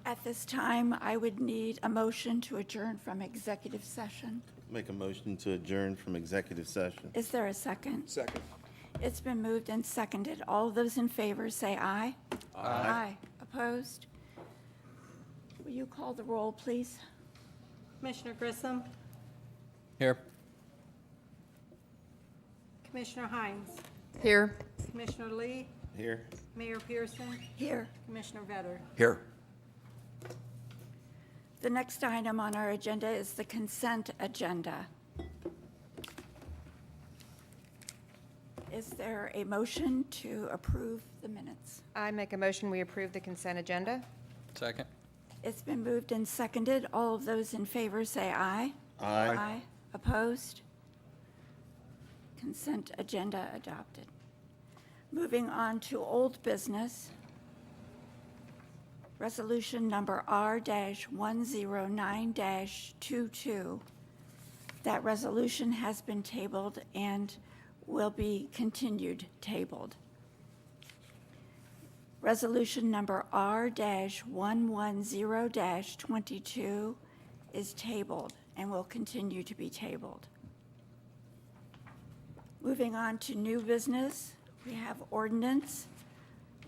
At this time, I would need a motion to adjourn from executive session. Make a motion to adjourn from executive session. Is there a second? Second. It's been moved and seconded. All those in favor say aye. Aye. Opposed? Will you call the roll, please? Commissioner Grissom, Here. Commissioner Hines, Here. Commissioner Lee, Here. Mayor Pearson, Here. Commissioner Vetter. Here. The next item on our agenda is the consent agenda. Is there a motion to approve the minutes? I make a motion, we approve the consent agenda. Second. It's been moved and seconded. All of those in favor say aye. Aye. Opposed? Consent agenda adopted. Moving on to old business. Resolution number R-109-22. That resolution has been tabled and will be continued tabled. Resolution number R-110-22 is tabled and will continue to be tabled. Moving on to new business, we have ordinance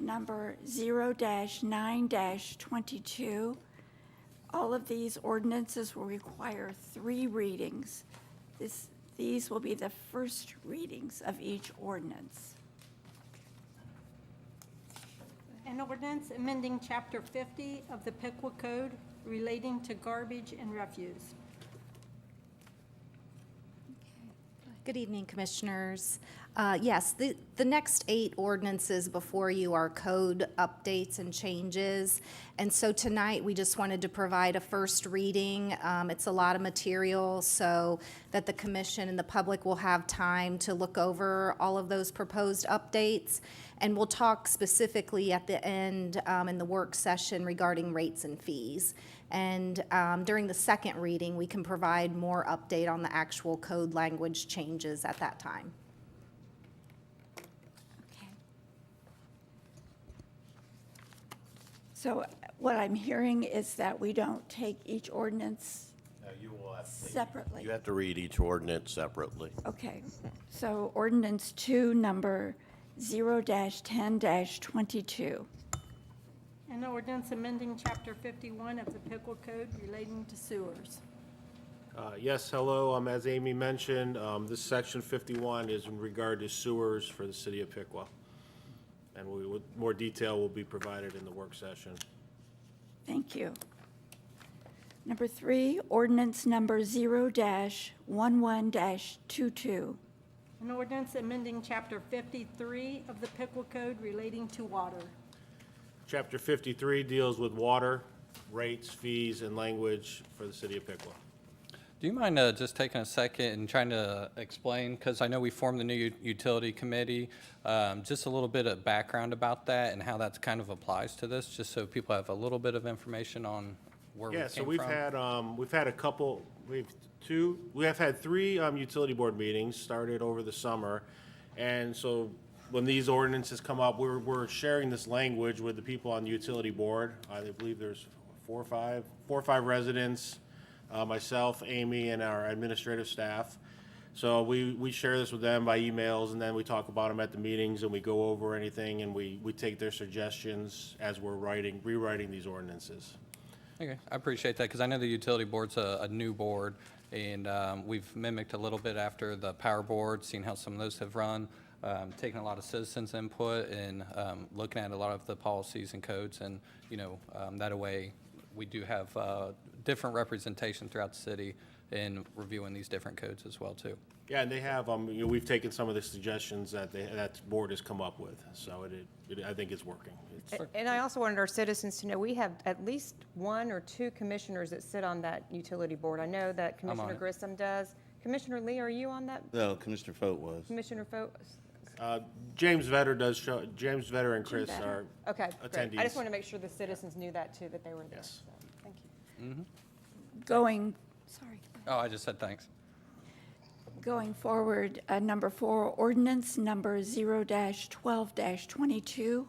number 0-9-22. All of these ordinances will require 3 readings. These will be the first readings of each ordinance. An ordinance amending Chapter 50 of the Piqua Code relating to garbage and refuse. Good evening, Commissioners. Yes, the next 8 ordinances before you are code updates and changes. And so tonight, we just wanted to provide a first reading. It's a lot of material so that the commission and the public will have time to look over all of those proposed updates. And we'll talk specifically at the end in the work session regarding rates and fees. And during the second reading, we can provide more update on the actual code language changes at that time. Okay. So what I'm hearing is that we don't take each ordinance You will have to. separately. You have to read each ordinance separately. Okay, so ordinance 2, number 0-10-22. An ordinance amending Chapter 51 of the Pickle Code relating to sewers. Yes, hello. As Amy mentioned, this section 51 is in regard to sewers for the city of Piqua. And more detail will be provided in the work session. Thank you. Number 3, ordinance number 0-11-22. An ordinance amending Chapter 53 of the Pickle Code relating to water. Chapter 53 deals with water, rates, fees, and language for the city of Piqua. Do you mind just taking a second and trying to explain, because I know we formed the new utility committee, just a little bit of background about that and how that kind of applies to this, just so people have a little bit of information on where we came Yeah, so from? we've had a couple, we have had 3 utility board meetings started over the summer. And so when these ordinances come up, we're sharing this language with the people on the utility board. I believe there's 4 or 5 residents, myself, Amy, and our administrative staff. So we share this with them by emails, and then we talk about them at the meetings, and we go over anything, and we take their suggestions as we're rewriting these ordinances. Okay, I appreciate that, because I know the utility board's a new board, and we've mimicked a little bit after the power board, seen how some of those have run, taking a lot of citizens' input and looking at a lot of the policies and codes, and, that way, we do have different representation throughout the city in reviewing these different codes as well, too. Yeah, and they have, we've taken some of the suggestions that that board has come up with, so I think it's working. And I also wanted our citizens to know we have at least 1 or 2 commissioners that sit on that utility board. I know that I'm on Commissioner it. Grissom does. Commissioner Lee, are you on that? No, Commissioner Foat was. Commissioner Foat? James Vetter does show, James Vetter and Chris Vetter. are Okay, great. attendees. I just want to make sure the citizens knew that too, that they were there. Yes. So, thank you. Going Oh, I just said thanks. Going forward, number 4, ordinance number 0-12-22.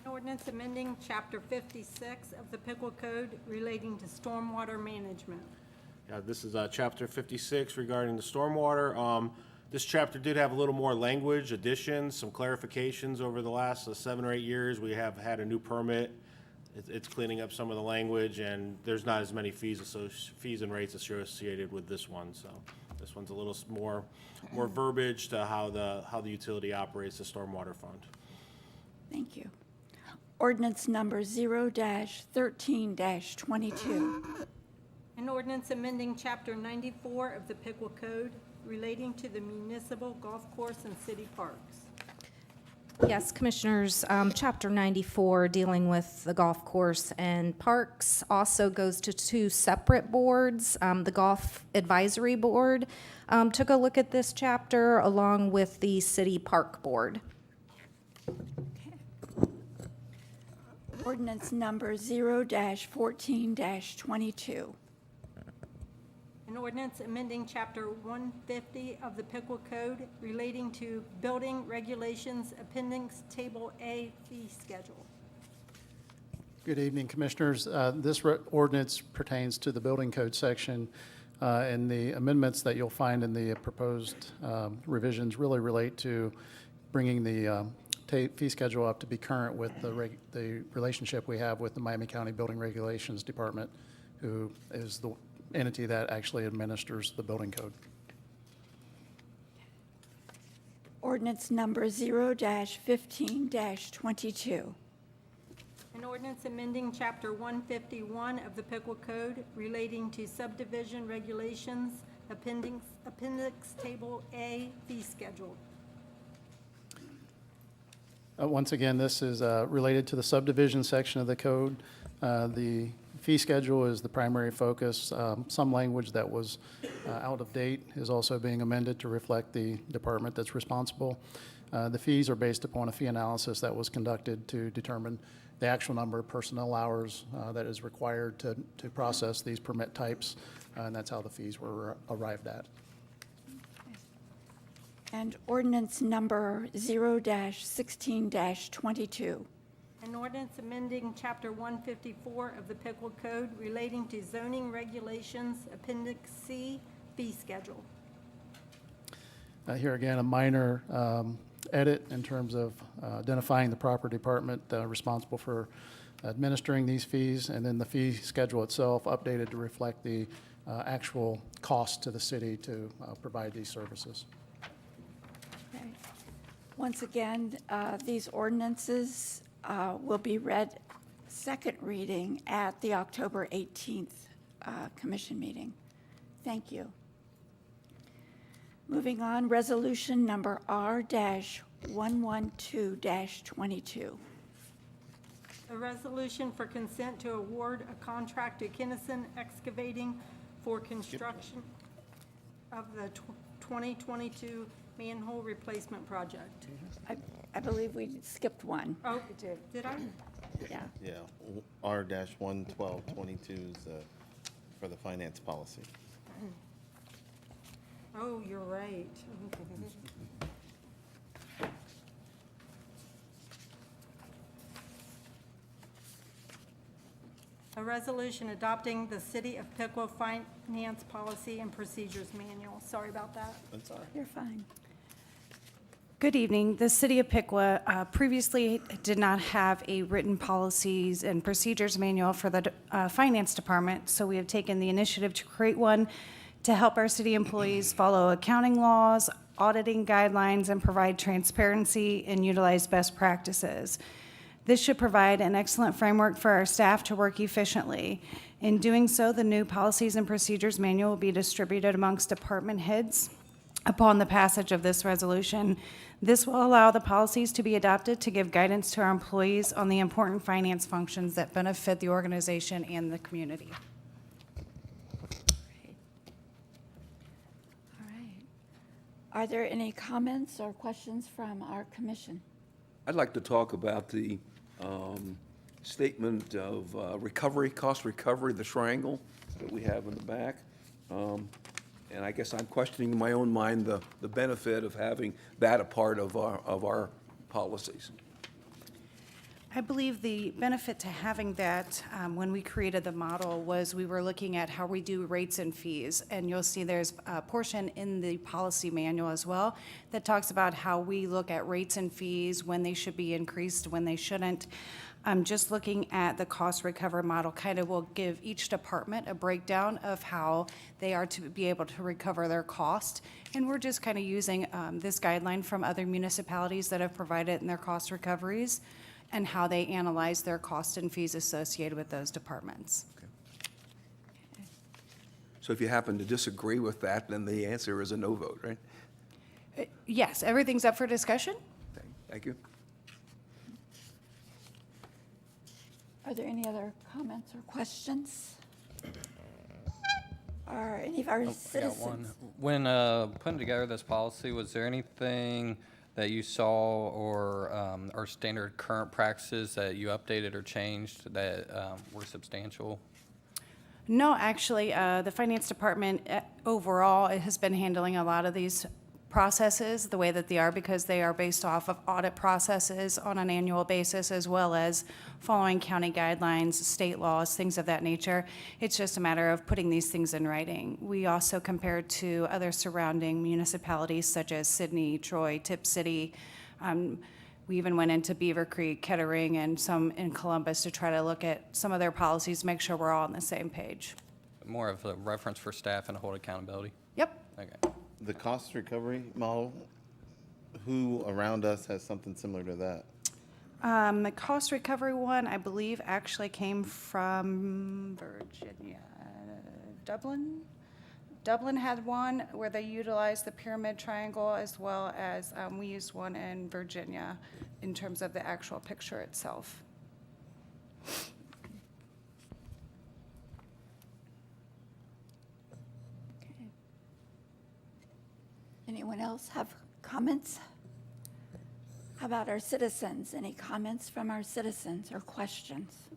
An ordinance amending Chapter 56 of the Pickle Code relating to stormwater management. Yeah, this is Chapter 56 regarding the stormwater. This chapter did have a little more language, additions, some clarifications over the last 7 or 8 years. We have had a new permit. It's cleaning up some of the language, and there's not as many fees and rates associated with this one. So this one's a little more verbiage to how the utility operates the stormwater fund. Thank you. Ordinance number 0-13-22. An ordinance amending Chapter 94 of the Pickle Code relating to the municipal golf course and city parks. Yes, Commissioners, Chapter 94, dealing with the golf course and parks, also goes to two separate boards. The Golf Advisory Board took a look at this chapter along with the City Park Board. Ordinance number 0-14-22. An ordinance amending Chapter 150 of the Pickle Code relating to building regulations, Appendix Table A fee schedule. Good evening, Commissioners. This ordinance pertains to the building code section, and the amendments that you'll find in the proposed revisions really relate to bringing the fee schedule up to be current with the relationship we have with the Miami County Building Regulations Department, who is the entity that actually administers the building code. Ordinance number 0-15-22. An ordinance amending Chapter 151 of the Pickle Code relating to subdivision regulations, Appendix Table A fee schedule. Once again, this is related to the subdivision section of the code. The fee schedule is the primary focus. Some language that was out of date is also being amended to reflect the department that's responsible. The fees are based upon a fee analysis that was conducted to determine the actual number of personnel hours that is required to process these permit types, and that's how the fees were arrived at. And ordinance number 0-16-22. An ordinance amending Chapter 154 of the Pickle Code relating to zoning regulations, Appendix C fee schedule. Here again, a minor edit in terms of identifying the proper department responsible for administering these fees, and then the fee schedule itself updated to reflect the actual cost to the city to provide these services. Okay. Once again, these ordinances will be read second reading at the October 18th commission meeting. Thank you. Moving on, resolution number R-112-22. A resolution for consent to award a contract to Kinnison Excavating for construction of the 2022 manhole replacement project. I believe we skipped one. Oh, did I? Yeah. Yeah, R-112-22 is for the finance policy. Oh, you're right. A resolution adopting the City of Piqua Finance Policy and Procedures Manual. Sorry about that. That's all right. You're fine. Good evening. The City of Piqua previously did not have a written policies and procedures manual for the Finance Department, so we have taken the initiative to create one to help our city employees follow accounting laws, auditing guidelines, and provide transparency and utilize best practices. This should provide an excellent framework for our staff to work efficiently. In doing so, the new policies and procedures manual will be distributed amongst department heads upon the passage of this resolution. This will allow the policies to be adopted to give guidance to our employees on the important finance functions that benefit the organization and the community. All right. Are there any comments or questions from our commission? I'd like to talk about the statement of recovery, cost recovery, the triangle that we have in the back. And I guess I'm questioning in my own mind the benefit of having that a part of our policies. I believe the benefit to having that, when we created the model, was we were looking at how we do rates and fees. And you'll see there's a portion in the policy manual as well that talks about how we look at rates and fees, when they should be increased, when they shouldn't. Just looking at the cost recovery model kind of will give each department a breakdown of how they are to be able to recover their cost. And we're just kind of using this guideline from other municipalities that have provided in their cost recoveries and how they analyze their costs and fees associated with those departments. So if you happen to disagree with that, then the answer is a no vote, right? Yes, everything's up for discussion? Thank you. Are there any other comments or questions? Are any of our I got one. citizens? When putting together this policy, was there anything that you saw or standard current practices that you updated or changed that were substantial? No, actually, the finance department overall has been handling a lot of these processes the way that they are because they are based off of audit processes on an annual basis as well as following county guidelines, state laws, things of that nature. It's just a matter of putting these things in writing. We also compared to other surrounding municipalities such as Sydney, Troy, Tip City. We even went into Beaver Creek, Kettering, and some in Columbus to try to look at some of their policies, make sure we're all on the same page. More of a reference for staff and to hold accountability? Yep. Okay. The cost recovery model, who around us has something similar to that? The cost recovery one, I believe, actually came from Virginia, Dublin. Dublin had one where they utilized the pyramid triangle as well as we used one in Virginia in terms of the actual picture itself. Anyone else have comments? How about our citizens? Any comments from our citizens or questions?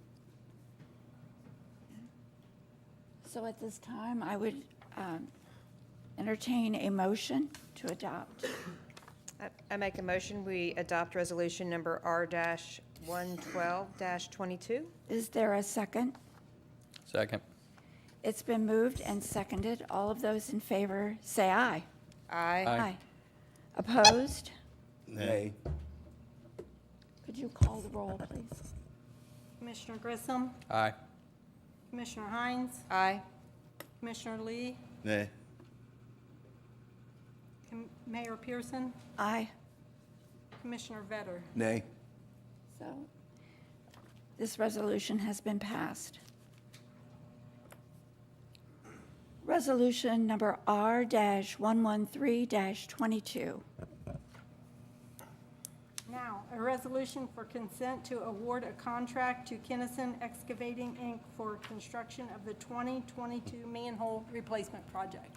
So at this time, I would entertain a motion to adopt. I make a motion, we adopt resolution number R-112-22. Is there a second? Second. It's been moved and seconded. All of those in favor, say aye. Aye. Aye. Opposed? Nay. Could you call the roll, please? Commissioner Grissom, Aye. Commissioner Hines, Aye. Commissioner Lee, Nay. Mayor Pearson, Aye. Commissioner Vetter. Nay. So this resolution has been passed. Resolution number R-113-22. Now, a resolution for consent to award a contract to Kinnison Excavating, Inc. for construction of the 2022 manhole replacement project.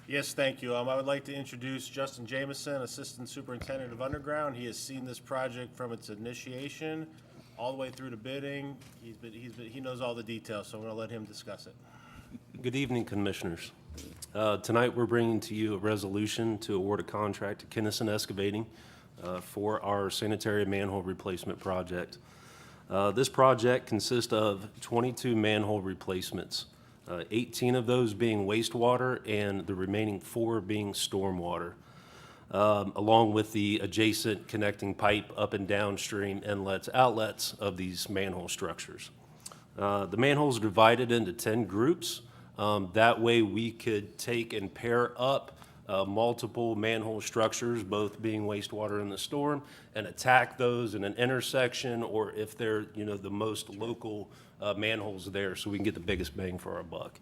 Yes, thank you. I would like to introduce Justin Jameson, Assistant Superintendent of Underground. He has seen this project from its initiation all the way through to bidding. He knows all the details, so I'm going to let him discuss it. Good evening, Commissioners. Tonight, we're bringing to you a resolution to award a contract to Kinnison Excavating for our sanitary manhole replacement project. This project consists of 22 manhole replacements, 18 of those being wastewater and the remaining 4 being stormwater, along with the adjacent connecting pipe up and downstream inlets, outlets of these manhole structures. The manholes are divided into 10 groups. That way we could take and pair up multiple manhole structures, both being wastewater in the storm, and attack those in an intersection, or if they're, the most local manholes there, so we can get the biggest bang for our buck.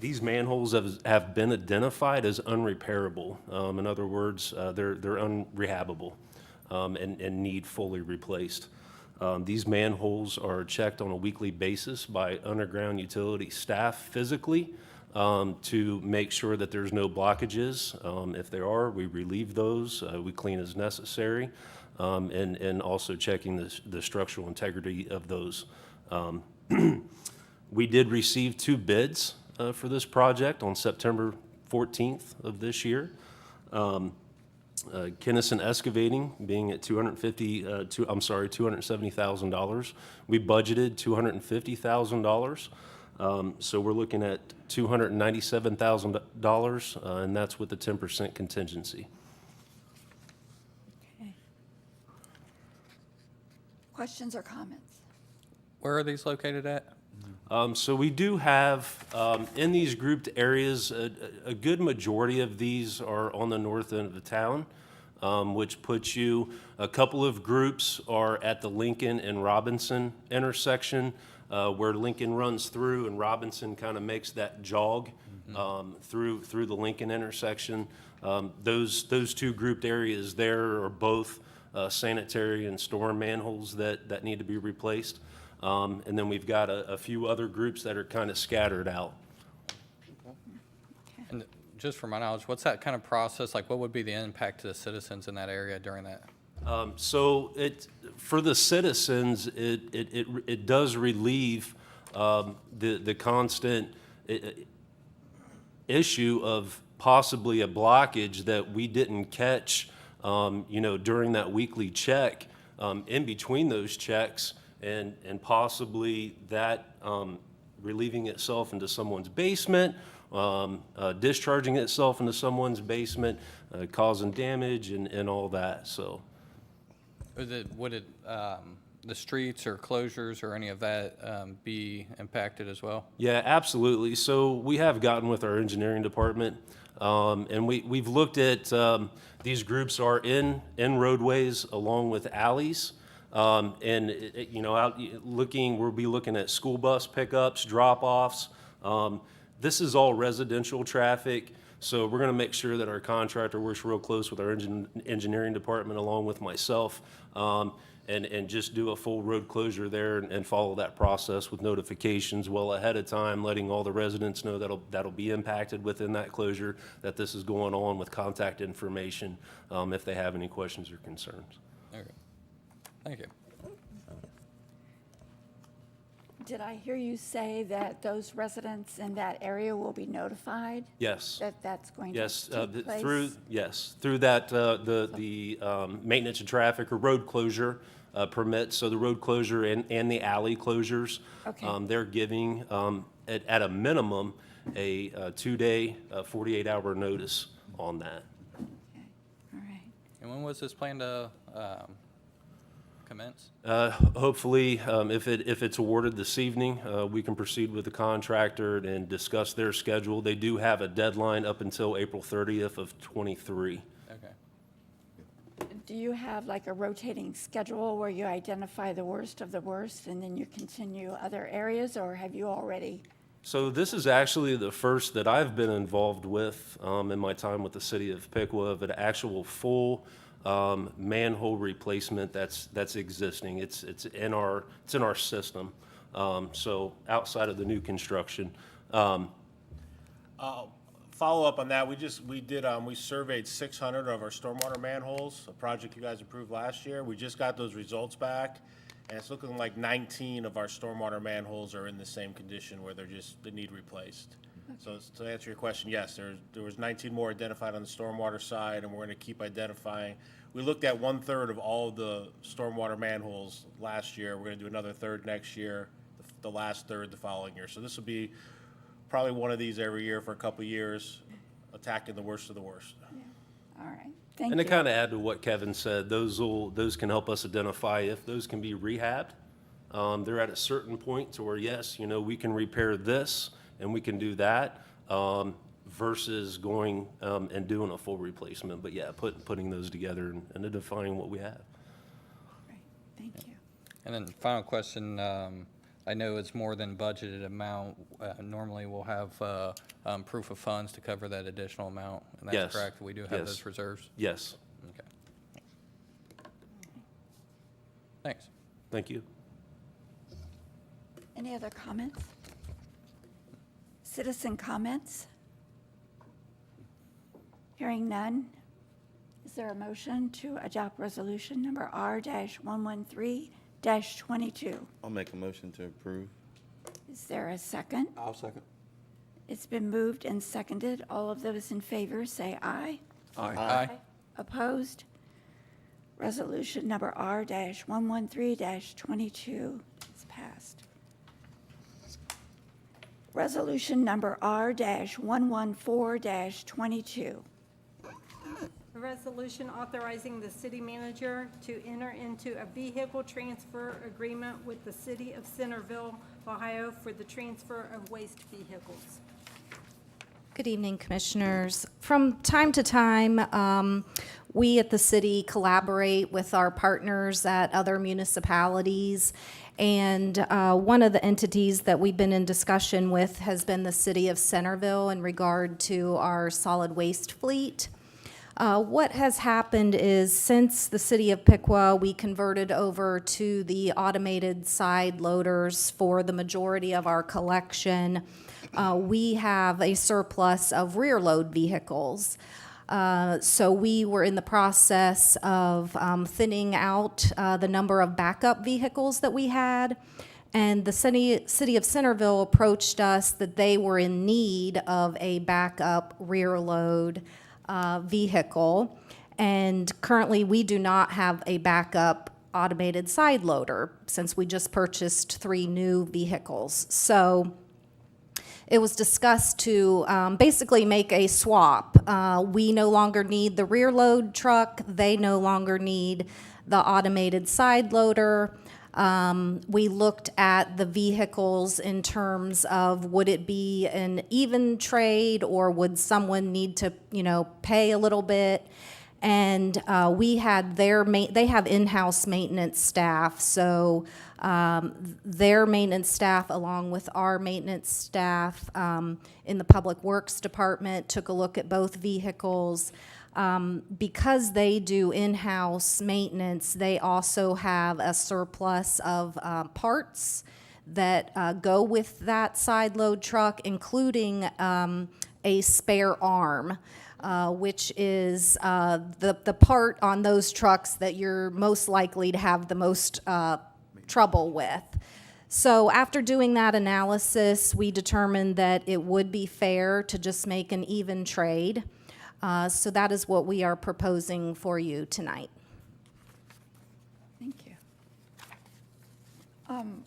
These manholes have been identified as unrepairable. In other words, they're unrehabable and need fully replaced. These manholes are checked on a weekly basis by underground utility staff physically to make sure that there's no blockages. If there are, we relieve those. We clean as necessary, and also checking the structural integrity of those. We did receive 2 bids for this project on September 14th of this year. Kinnison Excavating being at $270,000. We budgeted $250,000. So we're looking at $297,000, and that's with the 10% contingency. Okay. Questions or comments? Where are these located at? So we do have, in these grouped areas, a good majority of these are on the north end of the town, which puts you, a couple of groups are at the Lincoln and Robinson intersection, where Lincoln runs through and Robinson kind of makes that jog through the Lincoln intersection. Those two grouped areas there are both sanitary and storm manholes that need to be replaced. And then we've got a few other groups that are kind of scattered out. And just for my knowledge, what's that kind of process, like what would be the impact to the citizens in that area during that? So for the citizens, it does relieve the constant issue of possibly a blockage that we didn't catch, during that weekly check, in between those checks, and possibly that relieving itself into someone's basement, discharging itself into someone's basement, causing damage and all that, so. Would the streets or closures or any of that be impacted as well? Yeah, absolutely. So we have gotten with our engineering department, and we've looked at, these groups are in roadways along with alleys. We'll be looking at school bus pickups, drop-offs. This is all residential traffic, so we're gonna make sure that our contractor works real close with our engineering department along with myself, and just do a full road closure there and follow that process with notifications well ahead of time, letting all the residents know that'll be impacted within that closure, that this is going on, with contact information, if they have any questions or concerns. Okay. Thank you. Did I hear you say that those residents in that area will be notified? Yes. That that's going to Yes, take place? through that, the maintenance of traffic or road closure permits, so the road closure and the alley closures. Okay. They're giving, at a minimum, a 2-day, 48-hour notice on that. Okay, all right. And when was this planned to commence? Hopefully, if it's awarded this evening, we can proceed with the contractor and discuss their schedule. They do have a deadline up until April 30th of '23. Okay. Do you have like a rotating schedule where you identify the worst of the worst and then you continue other areas, or have you already? So this is actually the first that I've been involved with in my time with the city of Piqua, of an actual full manhole replacement that's existing. It's in our system. So outside of the new construction. Follow up on that, we surveyed 600 of our stormwater manholes, a project you guys approved last year. We just got those results back, and it's looking like 19 of our stormwater manholes are in the same condition where they need replaced. So to answer your question, yes, there was 19 more identified on the stormwater side, and we're gonna keep identifying. We looked at 1/3 of all of the stormwater manholes last year. We're gonna do another third next year, the last third the following year. So this will be probably one of these every year for a couple of years, attacking the worst of the worst. All right, thank you. And to kind of add to what Kevin said, those can help us identify if those can be rehabbed. They're at a certain point to where, yes, we can repair this and we can do that, versus going and doing a full replacement. But yeah, putting those together and defining what we have. Great, thank you. And then final question, I know it's more than budgeted amount. Normally we'll have proof of funds to cover that additional amount. And Yes. that's correct? We do have Yes. those reserves? Yes. Okay. Thanks. Thank you. Any other comments? Citizen comments? Hearing none, is there a motion to adopt resolution number R-113-22? I'll make a motion to approve. Is there a second? I'll second. It's been moved and seconded. All of those in favor say aye. Aye. Aye. Opposed? Resolution number R-113-22 is passed. Resolution number R-114-22. A resolution authorizing the city manager to enter into a vehicle transfer agreement with the city of Centerville, Ohio for the transfer of waste vehicles. Good evening, Commissioners. From time to time, we at the city collaborate with our partners at other municipalities, and one of the entities that we've been in discussion with has been the city of Centerville in regard to our solid waste fleet. What has happened is since the city of Piqua, we converted over to the automated side loaders for the majority of our collection. We have a surplus of rear load vehicles. So we were in the process of thinning out the number of backup vehicles that we had. And the city of Centerville approached us that they were in need of a backup rear load vehicle. And currently we do not have a backup automated side loader since we just purchased 3 new vehicles. So it was discussed to basically make a swap. We no longer need the rear load truck. They no longer need the automated side loader. We looked at the vehicles in terms of would it be an even trade or would someone need to, pay a little bit? And we had they have in-house maintenance staff, so their maintenance staff along with our maintenance staff in the Public Works Department took a look at both vehicles. Because they do in-house maintenance, they also have a surplus of parts that go with that side load truck, including a spare arm. Which is the part on those trucks that you're most likely to have the most trouble with. So after doing that analysis, we determined that it would be fair to just make an even trade. So that is what we are proposing for you tonight. Thank you.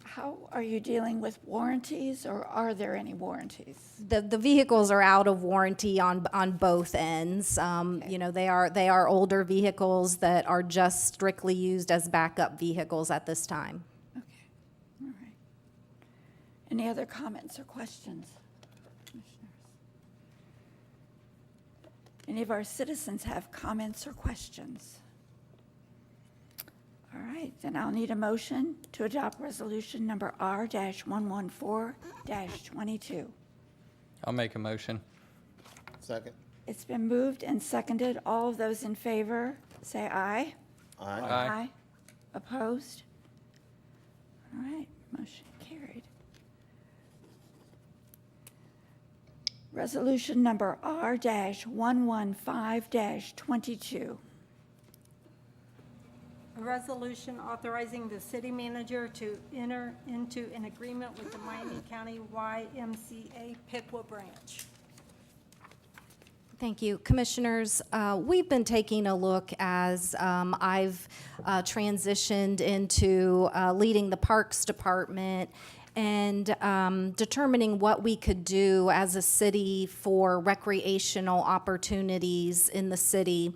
How are you dealing with warranties, or are there any warranties? The vehicles are out of warranty on both ends. Okay. They are older vehicles that are just strictly used as backup vehicles at this time. Okay, all right. Any other comments or questions, Commissioners? Any of our citizens have comments or questions? All right, then I'll need a motion to adopt resolution number R-114-22. I'll make a motion. Second. It's been moved and seconded. All of those in favor, say aye. Aye. Aye. Opposed? All right, motion carried. Resolution number R-115-22. A resolution authorizing the city manager to enter into an agreement with the Miami County YMCA Piqua branch. Thank you. Commissioners, we've been taking a look as I've transitioned into leading the Parks Department and determining what we could do as a city for recreational opportunities in the city.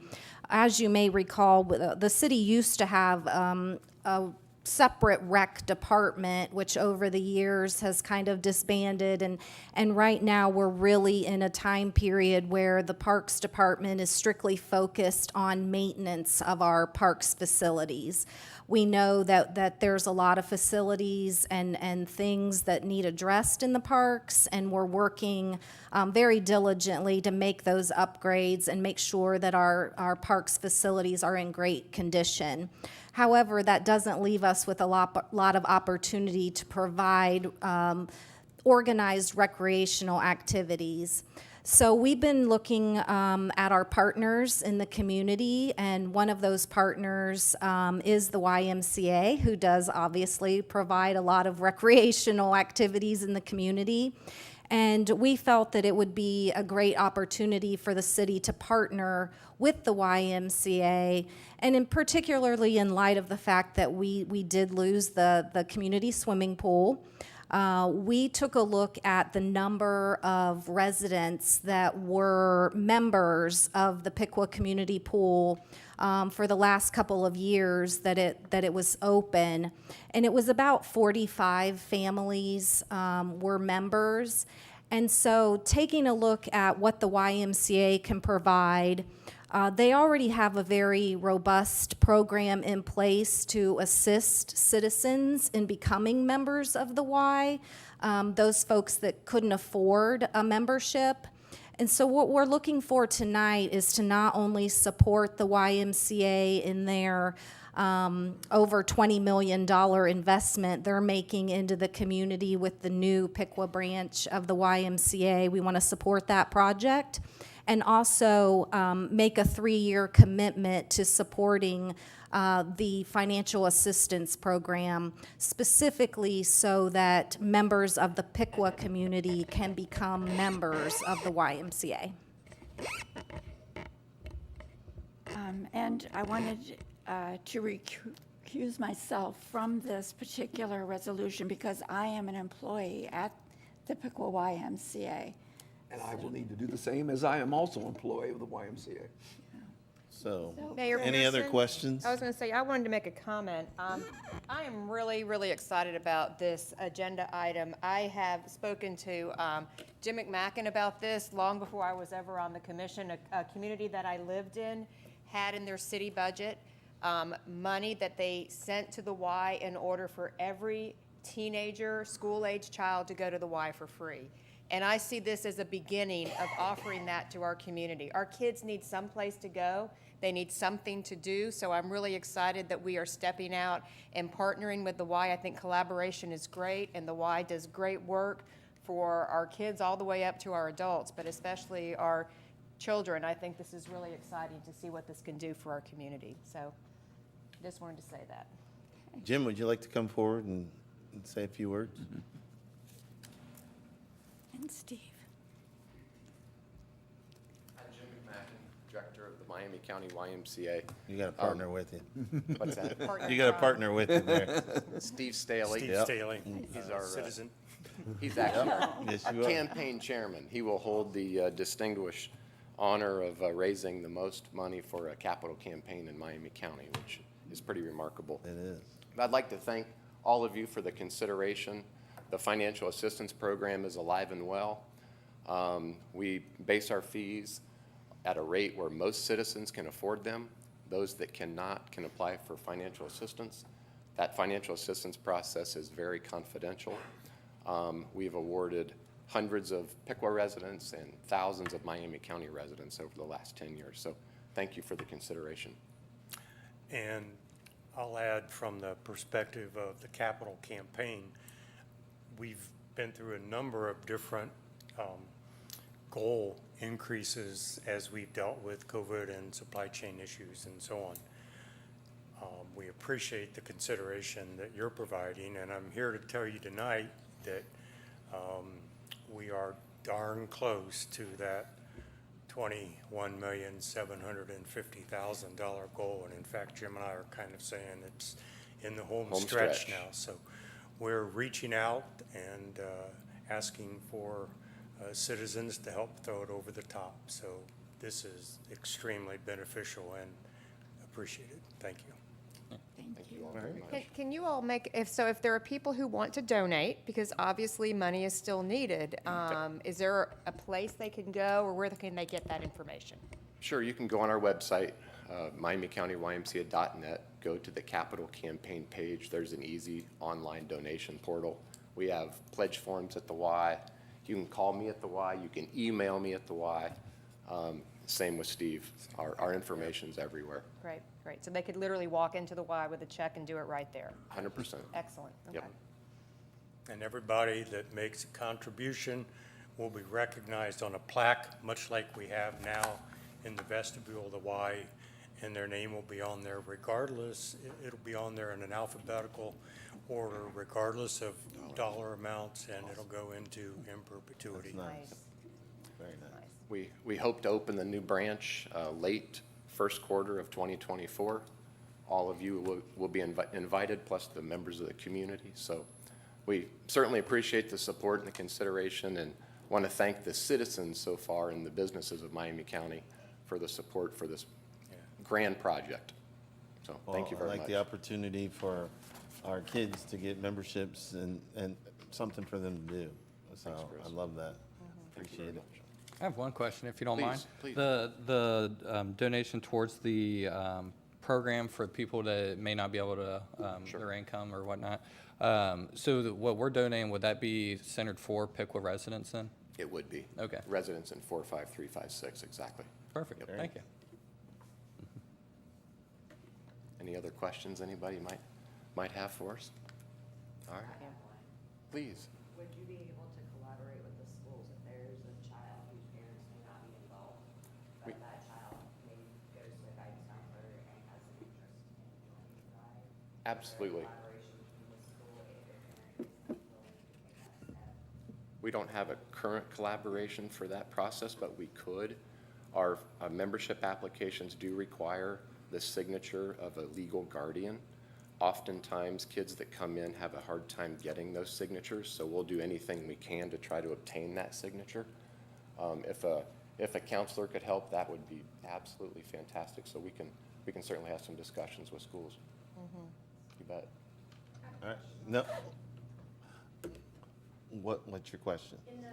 As you may recall, the city used to have a separate rec department, which over the years has kind of disbanded. And right now, we're really in a time period where the Parks Department is strictly focused on maintenance of our parks facilities. We know that there's a lot of facilities and things that need addressed in the parks, and we're working very diligently to make those upgrades and make sure that our parks facilities are in great condition. However, that doesn't leave us with a lot of opportunity to provide organized recreational activities. So we've been looking at our partners in the community, and one of those partners is the YMCA, who does obviously provide a lot of recreational activities in the community. And we felt that it would be a great opportunity for the city to partner with the YMCA, and in particularly in light of the fact that we did lose the community swimming pool. We took a look at the number of residents that were members of the Piqua Community Pool for the last couple of years that it was open, and it was about 45 families were members. And so taking a look at what the YMCA can provide, they already have a very robust program in place to assist citizens in becoming members of the Y, those folks that couldn't afford a membership. And so what we're looking for tonight is to not only support the YMCA in their over $20 million investment they're making into the community with the new Piqua branch of the YMCA. We want to support that project, and also make a 3-year commitment to supporting the financial assistance program, specifically so that members of the Piqua community can become members of the YMCA. And I wanted to recuse myself from this particular resolution because I am an employee at the Piqua YMCA. And I will need to do the same, as I am also an employee of the YMCA. So, Mayor any other Pearson? questions? I was going to say, I wanted to make a comment. I am really, really excited about this agenda item. I have spoken to Jim McMacken about this long before I was ever on the commission. A community that I lived in had in their city budget money that they sent to the Y in order for every teenager, school-age child to go to the Y for free. And I see this as a beginning of offering that to our community. Our kids need some place to go. They need something to do. So I'm really excited that we are stepping out and partnering with the Y. I think collaboration is great, and the Y does great work for our kids all the way up to our adults, but especially our children. I think this is really exciting to see what this can do for our community. So just wanted to say that. Jim, would you like to come forward and say a few words? And Steve. I'm Jim McMacken, Director of the Miami County YMCA. You got a partner with you. What's that? You got a partner with you there. Steve Staley. Steve Yep. Staley, He's our citizen. He's actually Yes, our you are. campaign chairman. He will hold the distinguished honor of raising the most money for a capital campaign in Miami County, which is pretty remarkable. It is. I'd like to thank all of you for the consideration. The financial assistance program is alive and well. We base our fees at a rate where most citizens can afford them. Those that cannot can apply for financial assistance. That financial assistance process is very confidential. We've awarded hundreds of Piqua residents and thousands of Miami County residents over the last 10 years. So thank you for the consideration. And I'll add, from the perspective of the capital campaign, we've been through a number of different goal increases as we've dealt with COVID and supply chain issues and so on. We appreciate the consideration that you're providing, and I'm here to tell you tonight that we are darn close to that $21,750,000 goal. And in fact, Jim and I are kind of saying it's in the home stretch now. So we're reaching out and asking for citizens to help throw it over the top. So this is extremely beneficial and appreciated. Thank you. Thank you all very much. Can you all make, if there are people who want to donate, because obviously money is still needed, is there a place they can go, or where can they get that information? Sure, you can go on our website, MiamiCountyYMCA.net, go to the capital campaign page. There's an easy online donation portal. We have pledge forms at the Y. You can call me at the Y. You can email me at the Y. Same with Steve. Our information's everywhere. Great. So they could literally walk into the Y with a check and do it right there. 100%. Excellent. Okay. Yep. And everybody that makes a contribution will be recognized on a plaque, much like we have now in the vestibule of the Y. and their name will be on there regardless. It'll be on there in an alphabetical order regardless of dollar amounts, and it'll go into in perpetuity. Nice. Very nice. We hope to open the new branch late first quarter of 2024. All of you will be invited, plus the members of the community. So we certainly appreciate the support and the consideration, and want to thank the citizens so far and the businesses of Miami County for the support for this grand project. So thank you very I much. like the opportunity for our kids to get memberships and something for them to do. So Thanks, Chris. I love that. Appreciate it. I have one question, if you don't mind. Please. The donation towards the program for people that may not be able to, their income or whatnot. What we're donating, would that be centered for Piqua residents then? It would be. Okay. Residents in 45356, exactly. Perfect, Yep. thank you. Any other questions anybody might have for us? All right. Please. Would you be able to collaborate with the schools if there's a child whose parents may not be involved, but that child maybe goes to a guidance counselor and has an interest in joining the ride? Absolutely. Collaboration between the school and their parent is willing to take that step? We don't have a current collaboration for that process, but we could. Our membership applications do require the signature of a legal guardian. Oftentimes, kids that come in have a hard time getting those signatures, so we'll do anything we can to try to obtain that signature. If a counselor could help, that would be absolutely fantastic. So we can certainly have some discussions with schools. You bet. All right. No. What's your question? In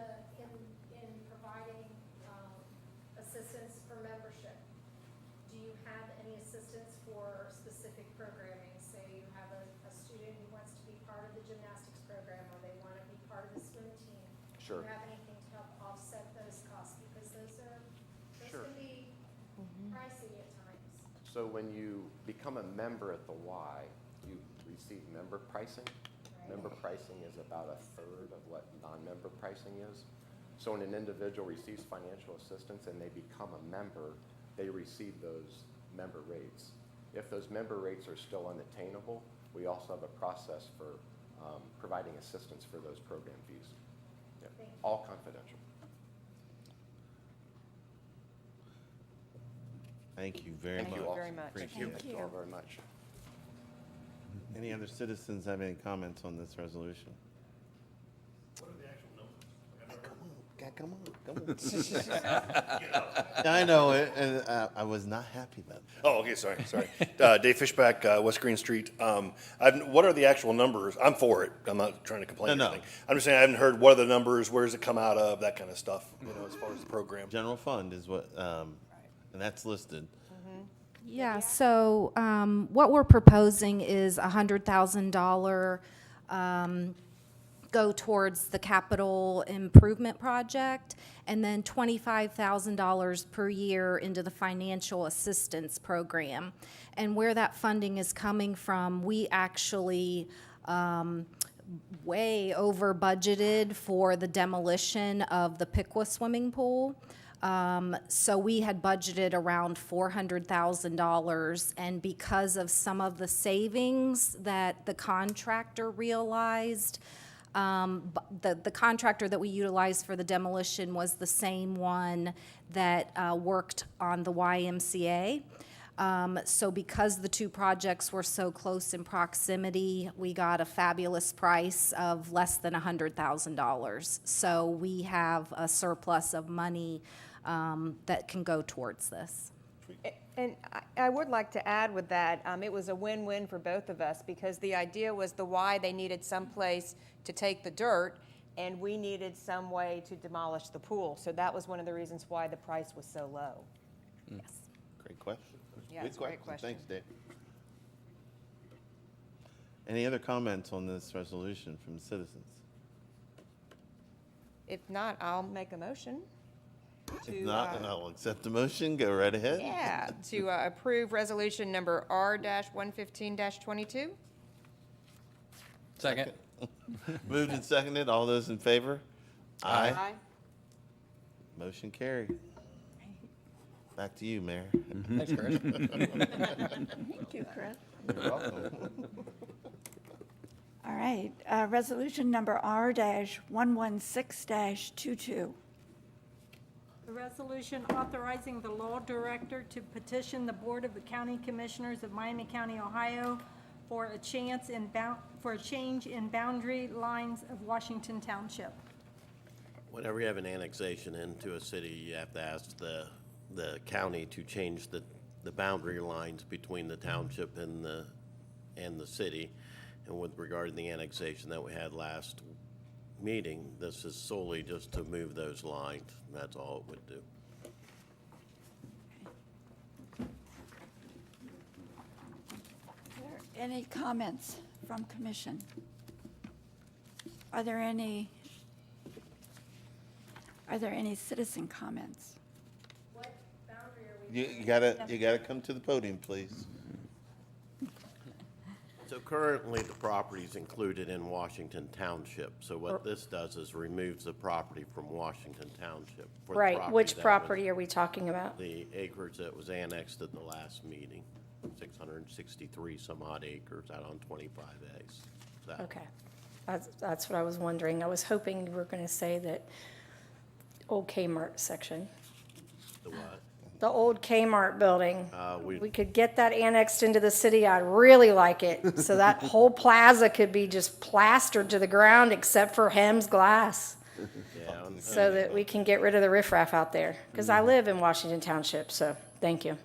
providing assistance for membership, do you have any assistance for specific programming? Say you have a student who wants to be part of the gymnastics program, or they want to be part of the swim team. Sure. Do you have anything to help offset those costs? Because those Sure. can be pricey at times. So when you become a member at the Y, you receive member pricing. Member pricing is about a third of what non-member pricing is. So when an individual receives financial assistance and they become a member, they receive those member rates. If those member rates are still unattainable, we also have a process for providing assistance for those program fees. Yep. All confidential. Thank you very much. Thank you all. very much. Appreciate Thank it. Thank you all very much. Any other citizens have any comments on this resolution? Come on. I know it, and I was not happy about that. Oh, okay, sorry. Dave Fishback, West Green Street. What are the actual numbers? I'm for it. I'm not trying to complain or No. anything. I'm just saying I haven't heard what are the numbers, where does it come out of, that kind of stuff, as far as the program. General fund is what, and that's listed. Yeah, so what we're proposing is $100,000 go towards the capital improvement project, and then $25,000 per year into the financial assistance program. And where that funding is coming from, we actually way over budgeted for the demolition of the Piqua swimming pool. So we had budgeted around $400,000, and because of some of the savings that the contractor realized, the contractor that we utilized for the demolition was the same one that worked on the YMCA. So because the two projects were so close in proximity, we got a fabulous price of less than $100,000. So we have a surplus of money that can go towards this. And I would like to add with that, it was a win-win for both of us, because the idea was the why they needed someplace to take the dirt, and we needed some way to demolish the pool. So that was one of the reasons why the price was so low. Yes. Great question. Yeah, Good it's a great question. Thanks, Dave. Any other comments on this resolution from the citizens? If not, I'll make a motion. If not, I'll accept the motion. Go right ahead. Yeah, to approve resolution number R-115-22. Second. Moved and seconded. All those in favor? Aye. Motion carried. Back to you, Mayor. Thanks, Chris. Thank you, Chris. You're welcome. All right, resolution number R-116-22. A resolution authorizing the law director to petition the Board of the County Commissioners of Miami County, Ohio for a change in boundary lines of Washington Township. Whenever you have an annexation into a city, you have to ask the county to change the boundary lines between the township and the city. And with regard to the annexation that we had last meeting, this is solely just to move those lines. That's all it would do. Are there any comments from commission? Are there any citizen comments? What boundary are we? You gotta come to the podium, please. So currently, the property is included in Washington Township. So what this does is removes the property from Washington Township. for the Right, which that was- property are we talking about? The acreage that was annexed at the last meeting, 663 some odd acres out on 25As. So- Okay, that's what I was wondering. I was hoping you were going to say that old Kmart section, The what? the old Kmart building. we- We could get that annexed into the city, I'd really like it. So that whole plaza could be just plastered to the ground except for Hem's glass, Yeah, on- so that we can get rid of the riffraff out there. Because I live in Washington Township, so thank you.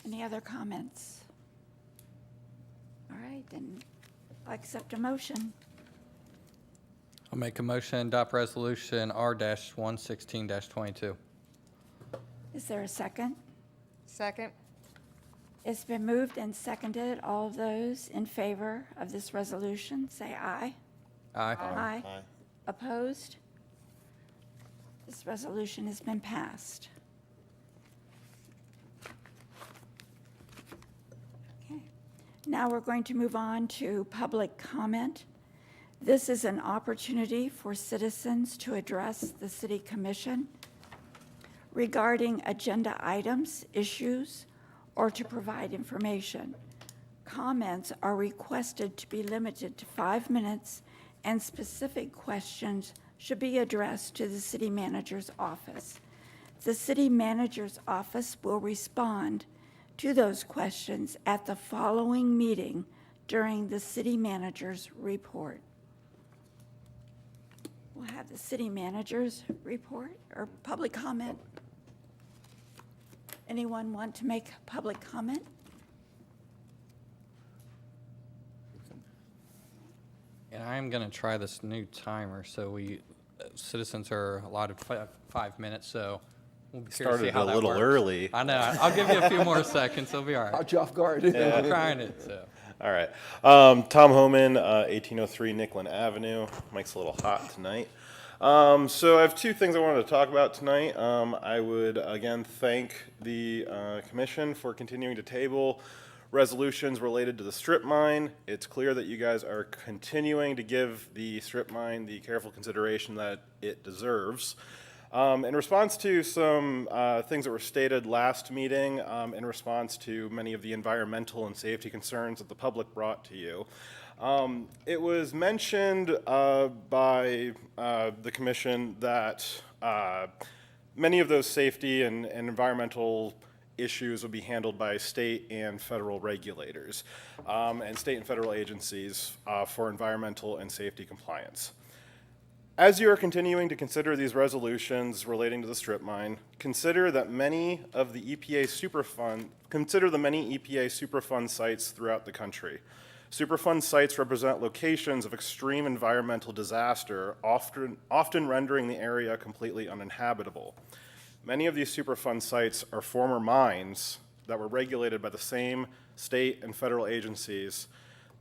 Any other comments? All right, then I'll accept a motion. I'll make a motion, adopt resolution R-116-22. Is there a second? Second? It's been moved and seconded. All of those in favor of this resolution, say aye. Aye. Aye. Aye. Opposed? This resolution has been passed. Okay. Now we're going to move on to public comment. This is an opportunity for citizens to address the City Commission regarding agenda items, issues, or to provide information. Comments are requested to be limited to 5 minutes, and specific questions should be addressed to the city manager's office. The city manager's office will respond to those questions at the following meeting during the city manager's report. We'll have the city manager's report or public comment. Anyone want to make public comment? And I am going to try this new timer, so citizens are allotted 5 minutes, so we'll be curious to see Started how a that little works. early. I know, I'll give you a few more seconds, it'll be all right. Caught you off guard. I'm trying it, so. All right. Tom Homan, 1803 Nicklin Avenue. Mike's a little hot tonight. So I have two things I wanted to talk about tonight. I would again thank the commission for continuing to table resolutions related to the strip mine. It's clear that you guys are continuing to give the strip mine the careful consideration that it deserves. In response to some things that were stated last meeting, in response to many of the environmental and safety concerns that the public brought to you, it was mentioned by the commission that many of those safety and environmental issues would be handled by state and federal regulators and state and federal agencies for environmental and safety compliance. As you are continuing to consider these resolutions relating to the strip mine, consider the many EPA Superfund sites throughout the country. Superfund sites represent locations of extreme environmental disaster, often rendering the area completely uninhabitable. Many of these Superfund sites are former mines that were regulated by the same state and federal agencies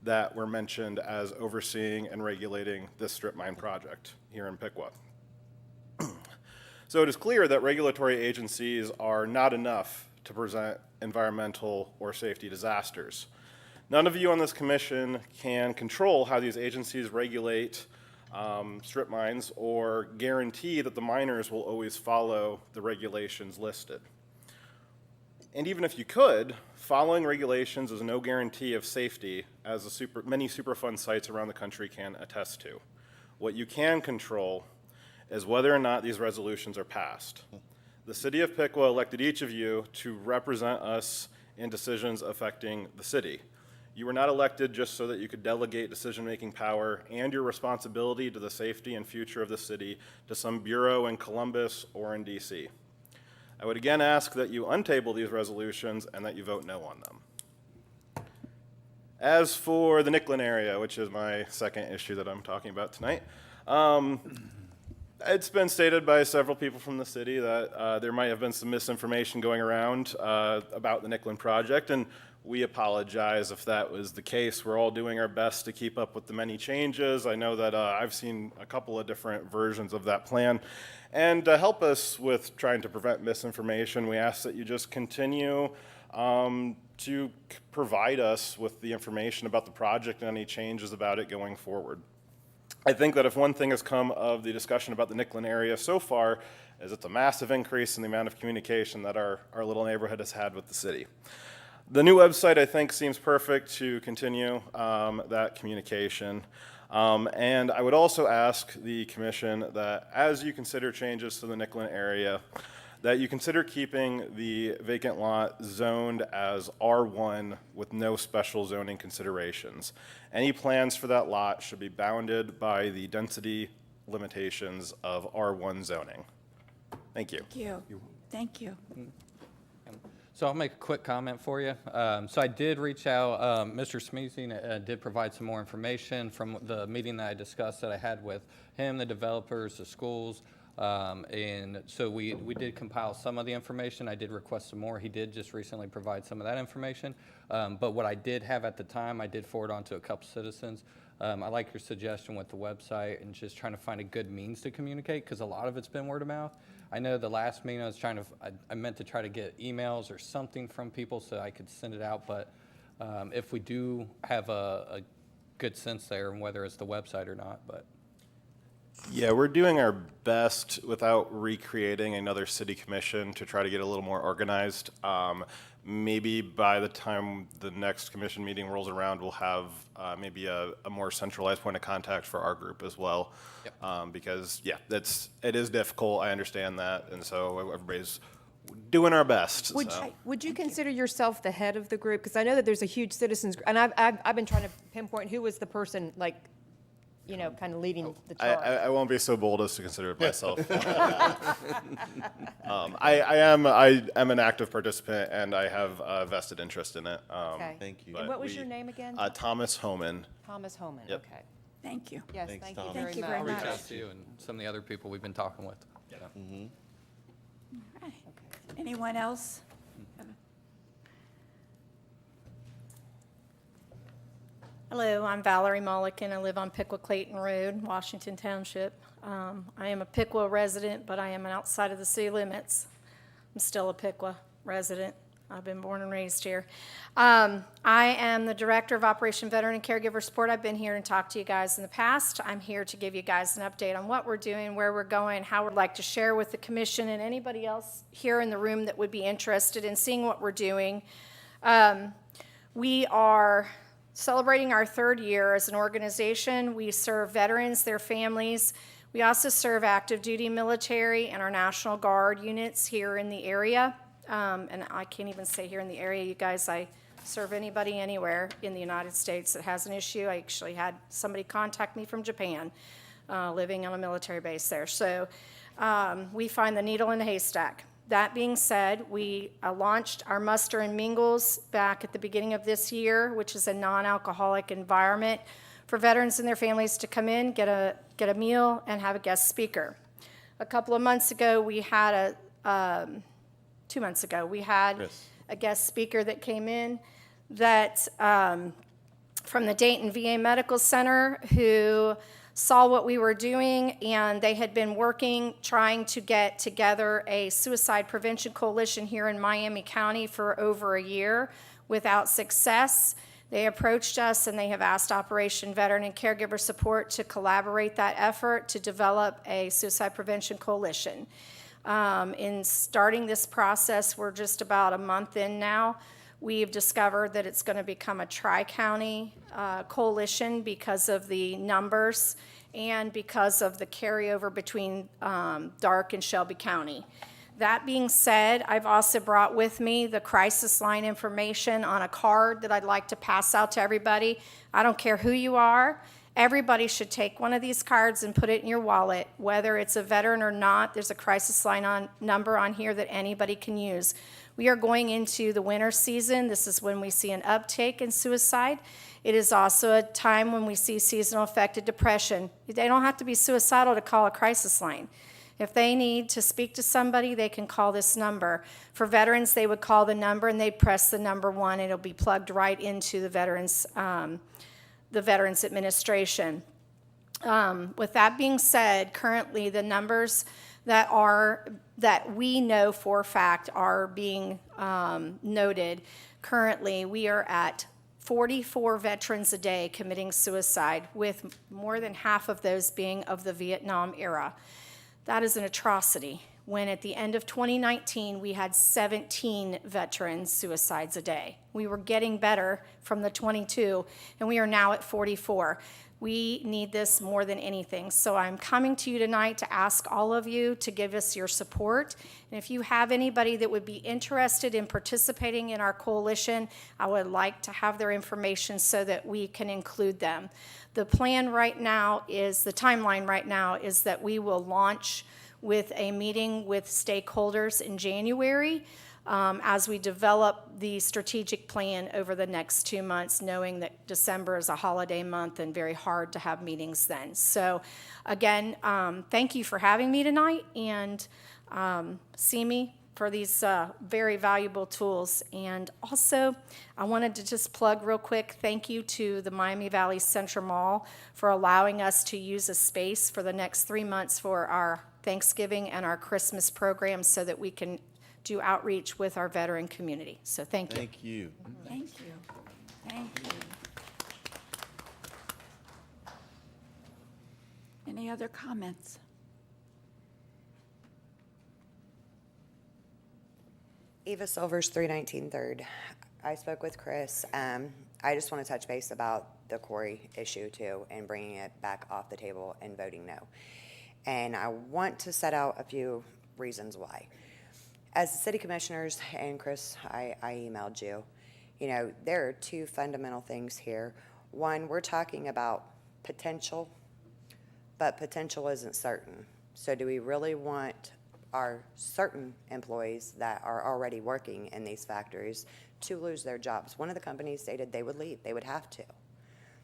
that were mentioned as overseeing and regulating this strip mine project here in Piqua. So it is clear that regulatory agencies are not enough to prevent environmental or safety disasters. None of you on this commission can control how these agencies regulate strip mines or guarantee that the miners will always follow the regulations listed. And even if you could, following regulations is no guarantee of safety, as many Superfund sites around the country can attest to. What you can control is whether or not these resolutions are passed. The city of Piqua elected each of you to represent us in decisions affecting the city. You were not elected just so that you could delegate decision-making power and your responsibility to the safety and future of the city to some bureau in Columbus or in DC. I would again ask that you untable these resolutions and that you vote no on them. As for the Nicklin area, which is my second issue that I'm talking about tonight, it's been stated by several people from the city that there might have been some misinformation going around about the Nicklin project, and we apologize if that was the case. We're all doing our best to keep up with the many changes. I know that I've seen a couple of different versions of that plan. And to help us with trying to prevent misinformation, we ask that you just continue to provide us with the information about the project and any changes about it going forward. I think that if one thing has come of the discussion about the Nicklin area so far, is it's a massive increase in the amount of communication that our little neighborhood has had with the city. The new website, I think, seems perfect to continue that communication. And I would also ask the commission that as you consider changes to the Nicklin area, that you consider keeping the vacant lot zoned as R1 with no special zoning considerations. Any plans for that lot should be bounded by the density limitations of R1 zoning. Thank you. Thank you. Thank you. So I'll make a quick comment for you. So I did reach out, Mr. Smeezing did provide some more information from the meeting that I discussed that I had with him, the developers, the schools. And so we did compile some of the information. I did request some more. He did just recently provide some of that information. But what I did have at the time, I did forward on to a couple citizens. I like your suggestion with the website and just trying to find a good means to communicate, because a lot of it's been word of mouth. I know the last meeting I meant to try to get emails or something from people so I could send it out, but if we do have a good sense there, and whether it's the website or not, but. Yeah, we're doing our best without recreating another city commission to try to get a little more organized. Maybe by the time the next commission meeting rolls around, we'll have maybe a more centralized point of contact for our group as well. Yep. Because, yeah, it is difficult. I understand that. And so everybody's doing our best. Would you consider yourself the head of the group? Because I know that there's a huge citizens, and I've been trying to pinpoint who was the person, like, you know, kind of leading the charge. I won't be so bold as to consider it myself. I am an active participant, and I have a vested interest in it. Okay. Thank you. And what was your name again? Thomas Homan. Thomas Homan, Yep. okay. Thank you. Yes, Thanks, thank you Tom. very Thank you much. very I'll reach much. out to you and some of the other people we've been talking with. Yeah. Right. Anyone else? Hello, I'm Valerie Mulliken. I live on Piqua Clayton Road, Washington Township. I am a Piqua resident, but I am outside of the city limits. I'm still a Piqua resident. I've been born and raised here. I am the Director of Operation Veteran and Caregiver Support. I've been here and talked to you guys in the past. I'm here to give you guys an update on what we're doing, where we're going, how we'd like to share with the commission and anybody else here in the room that would be interested in seeing what we're doing. We are celebrating our third year as an organization. We serve veterans, their families. We also serve active duty military and our National Guard units here in the area. And I can't even say here in the area, you guys, I serve anybody anywhere in the United States that has an issue. I actually had somebody contact me from Japan, living on a military base there. So we find the needle in the haystack. That being said, we launched our muster in Mingles back at the beginning of this year, which is a non-alcoholic environment for veterans and their families to come in, get a meal, and have a guest speaker. A couple of months ago, we had 2 months ago, we had a guest speaker that came in that from the Dayton VA Medical Center who saw what we were doing, and they had been working, trying to get together a suicide prevention coalition here in Miami County for over a year without success. They approached us and they have asked Operation Veteran and Caregiver Support to collaborate that effort to develop a suicide prevention coalition. In starting this process, we're just about a month in now. We've discovered that it's going to become a tri-county coalition because of the numbers and because of the carryover between Darke and Shelby County. That being said, I've also brought with me the crisis line information on a card that I'd like to pass out to everybody. I don't care who you are. Everybody should take one of these cards and put it in your wallet. Whether it's a veteran or not, there's a crisis line number on here that anybody can use. We are going into the winter season. This is when we see an uptake in suicide. It is also a time when we see seasonal affected depression. They don't have to be suicidal to call a crisis line. If they need to speak to somebody, they can call this number. For veterans, they would call the number and they'd press the number 1. It'll be plugged right into the Veterans Administration. With that being said, currently the numbers that we know for a fact are being noted. Currently, we are at 44 veterans a day committing suicide, with more than half of those being of the Vietnam era. That is an atrocity, when at the end of 2019, we had 17 veteran suicides a day. We were getting better from the 22, and we are now at 44. We need this more than anything. So I'm coming to you tonight to ask all of you to give us your support. And if you have anybody that would be interested in participating in our coalition, I would like to have their information so that we can include them. The plan right now is, the timeline right now is that we will launch with a meeting with stakeholders in January as we develop the strategic plan over the next 2 months, knowing that December is a holiday month and very hard to have meetings then. So again, thank you for having me tonight, and see me for these very valuable tools. And also, I wanted to just plug real quick, thank you to the Miami Valley Central Mall for allowing us to use a space for the next 3 months for our Thanksgiving and our Christmas programs so that we can do outreach with our veteran community. So thank you. Thank you. Thank you. Thank you. Any other comments? Eva Silvers, 319 3rd. I spoke with Chris. I just want to touch base about the quarry issue too, and bringing it back off the table and voting no. And I want to set out a few reasons why. As the city commissioners, and Chris, I emailed you, there are 2 fundamental things here. One, we're talking about potential, but potential isn't certain. So do we really want our certain employees that are already working in these factories to lose their jobs? One of the companies stated they would leave. They would have to.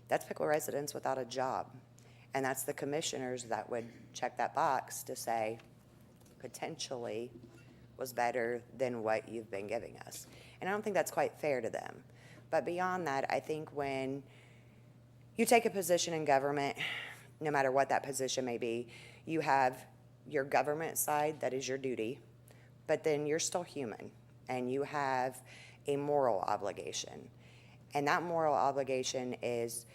That's Pickle residents without a job. And that's the commissioners that would check that box to say potentially was better than what you've been giving us. And I don't think that's quite fair to them. But beyond that, I think when you take a position in government, no matter what that position may be, you have your government side, that is your duty, but then you're still human, and you have a moral obligation. And that moral obligation is,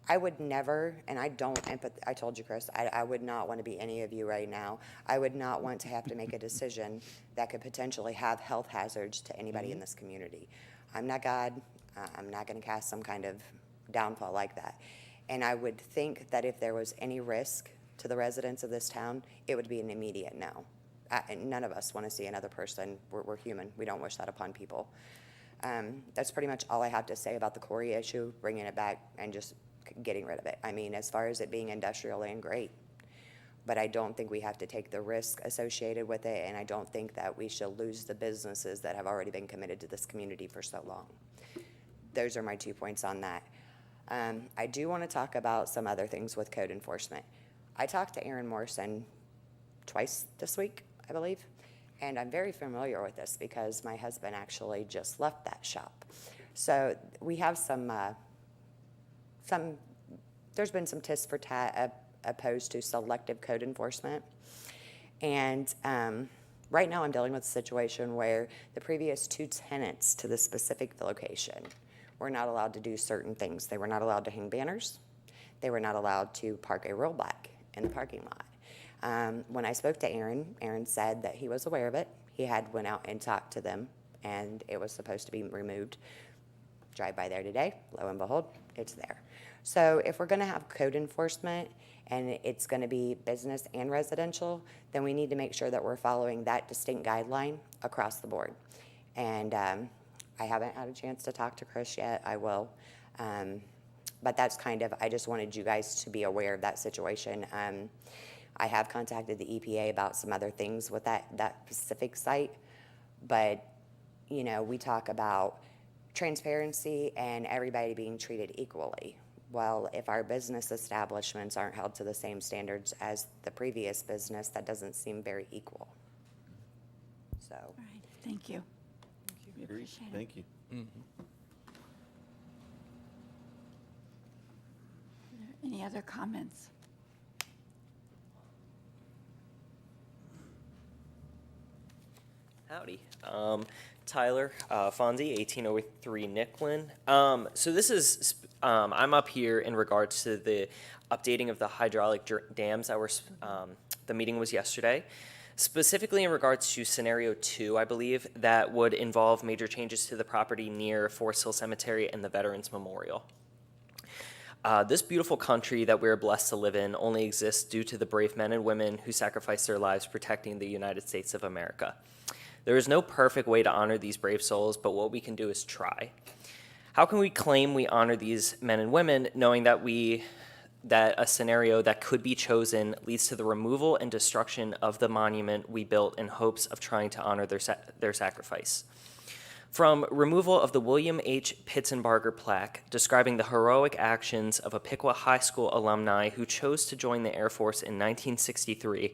I would never, and I don't I told you, Chris, I would not want to be any of you right now. I would not want to have to make a decision that could potentially have health hazards to anybody in this community. I'm not God. I'm not going to cast some kind of downfall like that. And I would think that if there was any risk to the residents of this town, it would be an immediate no. None of us want to see another person. We're human. We don't wish that upon people. That's pretty much all I have to say about the quarry issue, bringing it back and just getting rid of it. I mean, as far as it being industrial land, great. But I don't think we have to take the risk associated with it, and I don't think that we should lose the businesses that have already been committed to this community for so long. Those are my 2 points on that. I do want to talk about some other things with code enforcement. I talked to Aaron Morrison twice this week, I believe, and I'm very familiar with this because my husband actually just left that shop. So we have there's been some tis for tat opposed to selective code enforcement. And right now I'm dealing with a situation where the previous 2 tenants to the specific location were not allowed to do certain things. They were not allowed to hang banners. They were not allowed to park a rollback in the parking lot. When I spoke to Aaron, Aaron said that he was aware of it. He had went out and talked to them, and it was supposed to be removed. Drive by there today, lo and behold, it's there. So if we're going to have code enforcement and it's going to be business and residential, then we need to make sure that we're following that distinct guideline across the board. And I haven't had a chance to talk to Chris yet. I will. But that's kind of, I just wanted you guys to be aware of that situation. I have contacted the EPA about some other things with that specific site. But, you know, we talk about transparency and everybody being treated equally. Well, if our business establishments aren't held to the same standards as the previous business, that doesn't seem very equal. So. All right, thank you. We appreciate it. Thank you. Any other comments? Howdy. Tyler Fonzie, 1803 Nicklin. So this is, I'm up here in regards to the updating of the hydraulic dams that were, the meeting was yesterday. Specifically in regards to scenario 2, I believe, that would involve major changes to the property near Forest Hill Cemetery and the Veterans Memorial. This beautiful country that we're blessed to live in only exists due to the brave men and women who sacrificed their lives protecting the United States of America. There is no perfect way to honor these brave souls, but what we can do is try. How can we claim we honor these men and women knowing that that a scenario that could be chosen leads to the removal and destruction of the monument we built in hopes of trying to honor their sacrifice? From removal of the William H. Pitzenbarger plaque describing the heroic actions of a Piqua High School alumni who chose to join the Air Force in 1963,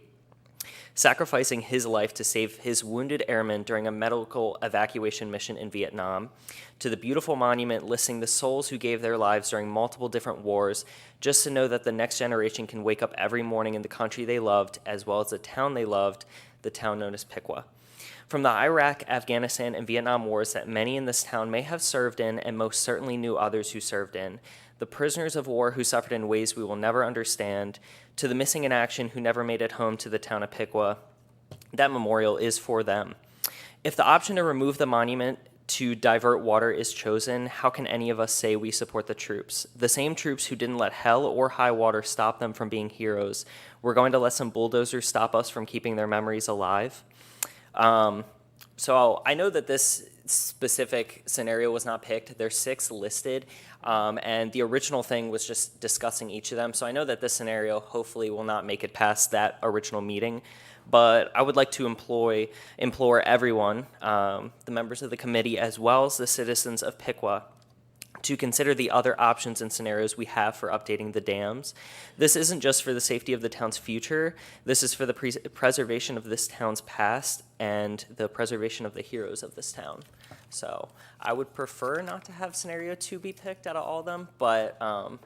sacrificing his life to save his wounded airmen during a medical evacuation mission in Vietnam, to the beautiful monument listing the souls who gave their lives during multiple different wars, just to know that the next generation can wake up every morning in the country they loved, as well as the town they loved, the town known as Piqua. From the Iraq, Afghanistan, and Vietnam wars that many in this town may have served in and most certainly knew others who served in, the prisoners of war who suffered in ways we will never understand, to the missing in action who never made it home to the town of Piqua, that memorial is for them. If the option to remove the monument to divert water is chosen, how can any of us say we support the troops? The same troops who didn't let hell or high water stop them from being heroes. We're going to let some bulldozers stop us from keeping their memories alive? So I know that this specific scenario was not picked. There's 6 listed, and the original thing was just discussing each of them. So I know that this scenario hopefully will not make it past that original meeting. But I would like to implore everyone, the members of the committee, as well as the citizens of Piqua, to consider the other options and scenarios we have for updating the dams. This isn't just for the safety of the town's future. This is for the preservation of this town's past and the preservation of the heroes of this town. So I would prefer not to have scenario 2 be picked out of all of them, but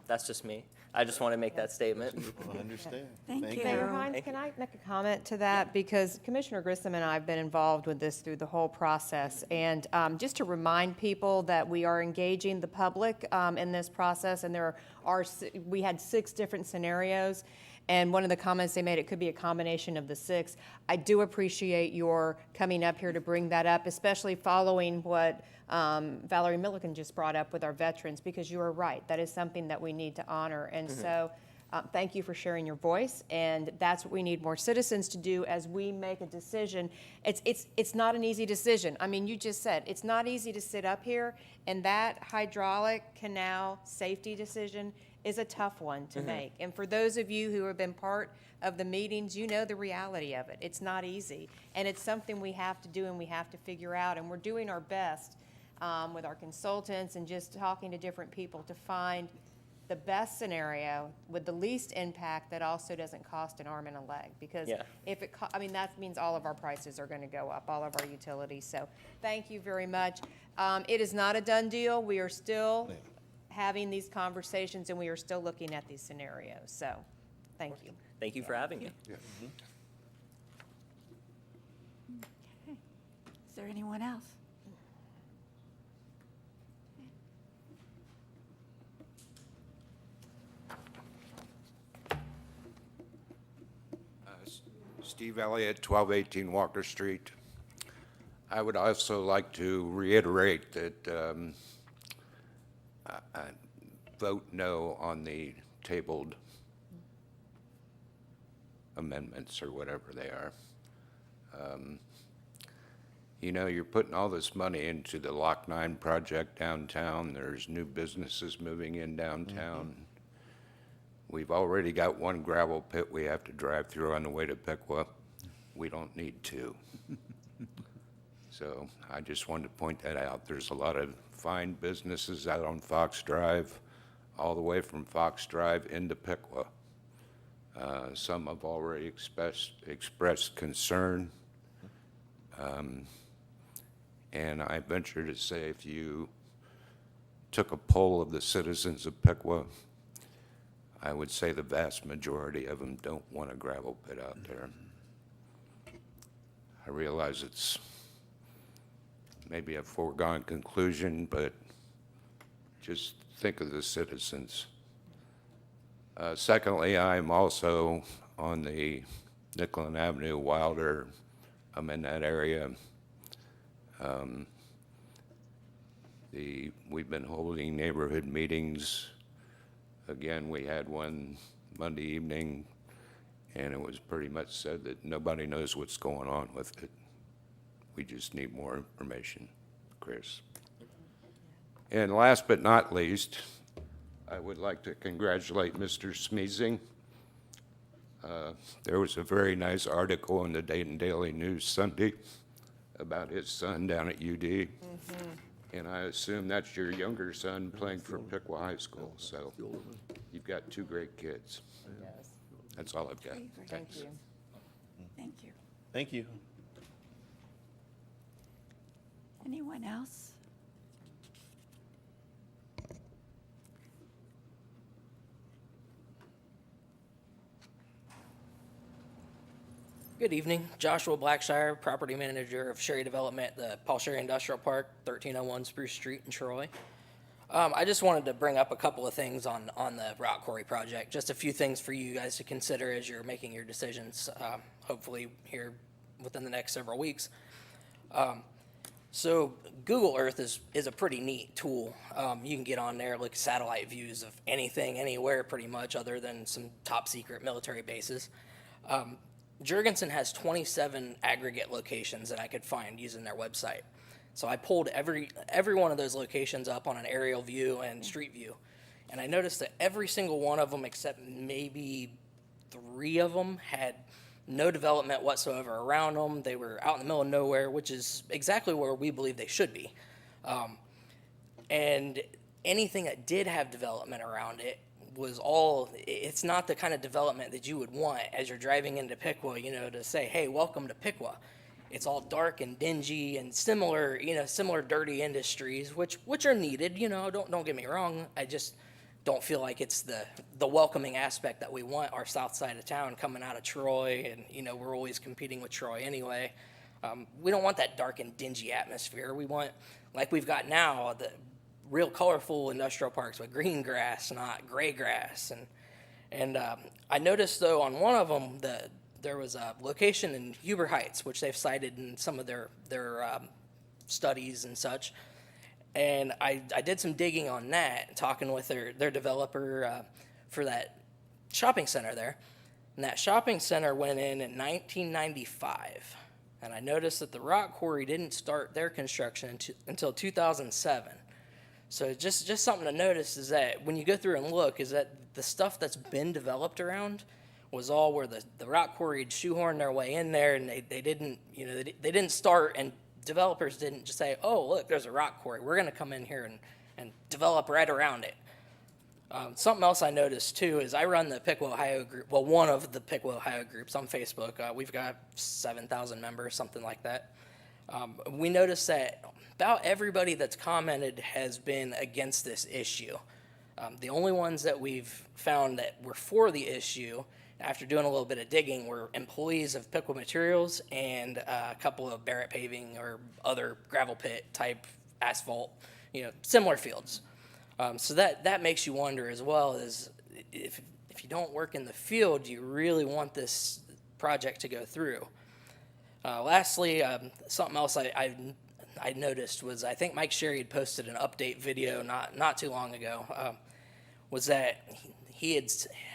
that's just me. I just want to make that statement. I understand. Thank you. Mayor Hines, can I make a comment to that? Because Commissioner Grissom and I have been involved with this through the whole process. And just to remind people that we are engaging the public in this process, and we had 6 different scenarios. And one of the comments they made, it could be a combination of the 6. I do appreciate your coming up here to bring that up, especially following what Valerie Milliken just brought up with our veterans, because you are right. That is something that we need to honor. And so thank you for sharing your voice. And that's what we need more citizens to do as we make a decision. It's not an easy decision. I mean, you just said, it's not easy to sit up here, and that hydraulic canal safety decision is a tough one to make. And for those of you who have been part of the meetings, you know the reality of it. It's not easy. And it's something we have to do and we have to figure out. And we're doing our best with our consultants and just talking to different people to find the best scenario with the least impact that also doesn't cost an arm and a leg. Because if it, that means all of our prices are going to go up, all of our utilities. So thank you very much. It is not a done deal. We are still having these conversations, and we are still looking at these scenarios. So, thank you. Thank you for having me. Okay. Is there anyone else? Steve Elliott, 1218 Walker Street. I would also like to reiterate that I vote no on the tabled amendments or whatever they are. You know, you're putting all this money into the Lock 9 project downtown. There's new businesses moving in downtown. We've already got one gravel pit we have to drive through on the way to Piqua. We don't need two. So I just wanted to point that out. There's a lot of fine businesses out on Fox Drive, all the way from Fox Drive into Piqua. Some have already expressed concern. And I venture to say if you took a poll of the citizens of Piqua, I would say the vast majority of them don't want a gravel pit out there. I realize it's maybe a foregone conclusion, but just think of the citizens. Secondly, I'm also on the Nicklin Avenue, Wilder. I'm in that area. We've been holding neighborhood meetings. Again, we had one Monday evening, and it was pretty much said that nobody knows what's going on with it. We just need more information, Chris. And last but not least, I would like to congratulate Mr. Smeezing. There was a very nice article in the Dayton Daily News Sunday about his son down at UD. And I assume that's your younger son playing for Piqua High School. So you've got two great kids. That's all I've got. Thanks. Thank you. Thank you. Anyone else? Good evening. Joshua Blackshire, property manager of Sherry Development, the Paul Sherry Industrial Park, 1301 Spruce Street in Troy. I just wanted to bring up a couple of things on the rock quarry project. Just a few things for you guys to consider as you're making your decisions, hopefully here within the next several weeks. So Google Earth is a pretty neat tool. You can get on there, look at satellite views of anything, anywhere pretty much, other than some top secret military bases. Jurgensen has 27 aggregate locations that I could find using their website. So I pulled every one of those locations up on an aerial view and street view. And I noticed that every single one of them, except maybe 3 of them, had no development whatsoever around them. They were out in the middle of nowhere, which is exactly where we believe they should be. And anything that did have development around it was it's not the kind of development that you would want as you're driving into Piqua, to say, hey, welcome to Piqua. It's all dark and dingy and similar dirty industries, which are needed, don't get me wrong. I just don't feel like it's the welcoming aspect that we want our south side of town coming out of Troy, and, we're always competing with Troy anyway. We don't want that dark and dingy atmosphere. We want, like we've got now, the real colorful industrial parks with green grass, not gray grass. And I noticed, though, on one of them that there was a location in Huber Heights, which they've cited in some of their studies and such. And I did some digging on that, talking with their developer for that shopping center there. And that shopping center went in 1995. And I noticed that the rock quarry didn't start their construction until 2007. So just something to notice is that when you go through and look, is that the stuff that's been developed around was all where the rock quarry had shoehorned their way in there, and they didn't, they didn't start, and developers didn't just say, oh, look, there's a rock quarry. We're going to come in here and develop right around it. Something else I noticed, too, is I run the Piqua, Ohio group, well, one of the Piqua, Ohio groups on Facebook. We've got 7,000 members, something like that. We noticed that about everybody that's commented has been against this issue. The only ones that we've found that were for the issue, after doing a little bit of digging, were employees of Piqua Materials and a couple of Barrett Paving or other gravel pit type asphalt, similar fields. So that makes you wonder as well, is if you don't work in the field, do you really want this project to go through. Lastly, something else I noticed was I think Mike Sherry had posted an update video not too long ago, was that he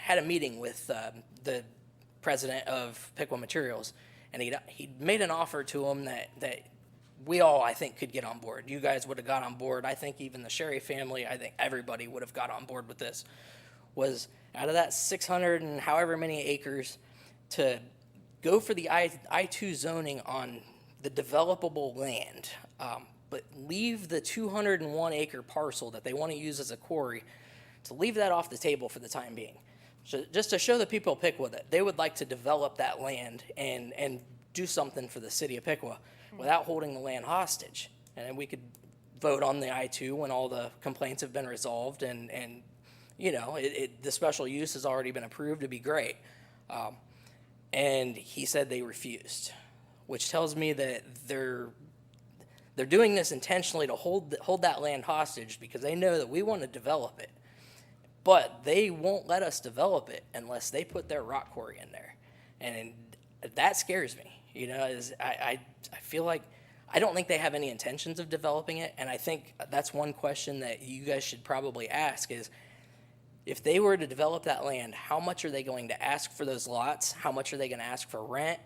had a meeting with the president of Piqua Materials, and he made an offer to him that we all, I think, could get on board. You guys would have got on board. I think even the Sherry family, I think everybody would have got on board with this, was out of that 600 and however many acres to go for the I-2 zoning on the developable land, but leave the 201 acre parcel that they want to use as a quarry, to leave that off the table for the time being. So just to show the people of Piqua that they would like to develop that land and do something for the city of Piqua without holding the land hostage. And then we could vote on the I-2 when all the complaints have been resolved and you know, the special use has already been approved to be great. And he said they refused, which tells me that they're doing this intentionally to hold that land hostage because they know that we want to develop it. But they won't let us develop it unless they put their rock quarry in there. And that scares me. You know, I feel like I don't think they have any intentions of developing it. And I think that's one question that you guys should probably ask is, if they were to develop that land, how much are they going to ask for those lots? How much are they going to ask for rent?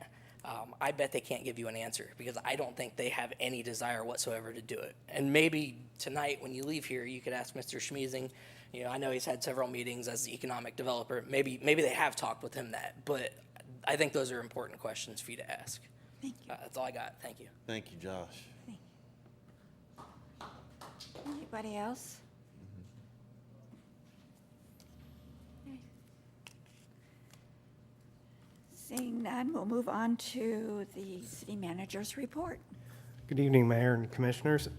I bet they can't give you an answer because I don't think they have any desire whatsoever to do it. And maybe tonight when you leave here, you could ask Mr. Schmeezing. You know, I know he's had several meetings as the economic developer. Maybe they have talked with him that, but I think those are important questions for you to ask. Thank you. That's all I got. Thank you. Thank you, Josh. Anybody else? Seeing none, we'll move on to the city manager's report. Good evening, Mayor and Commissioners.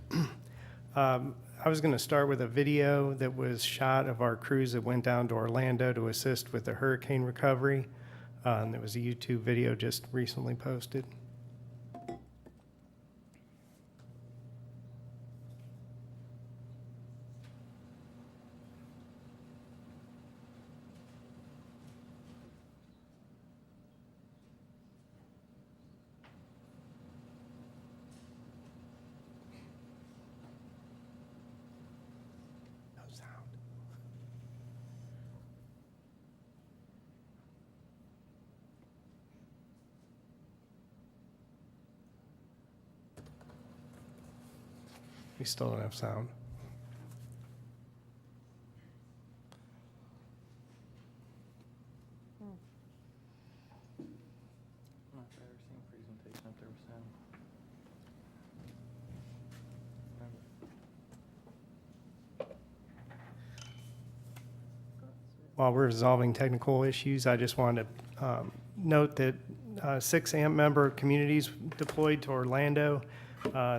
I was going to start with a video that was shot of our crews that went down to Orlando to assist with the hurricane recovery. And there was a YouTube video just recently posted. We still don't have sound. While we're resolving technical issues, I just wanted to note that 6 AMP member communities deployed to Orlando.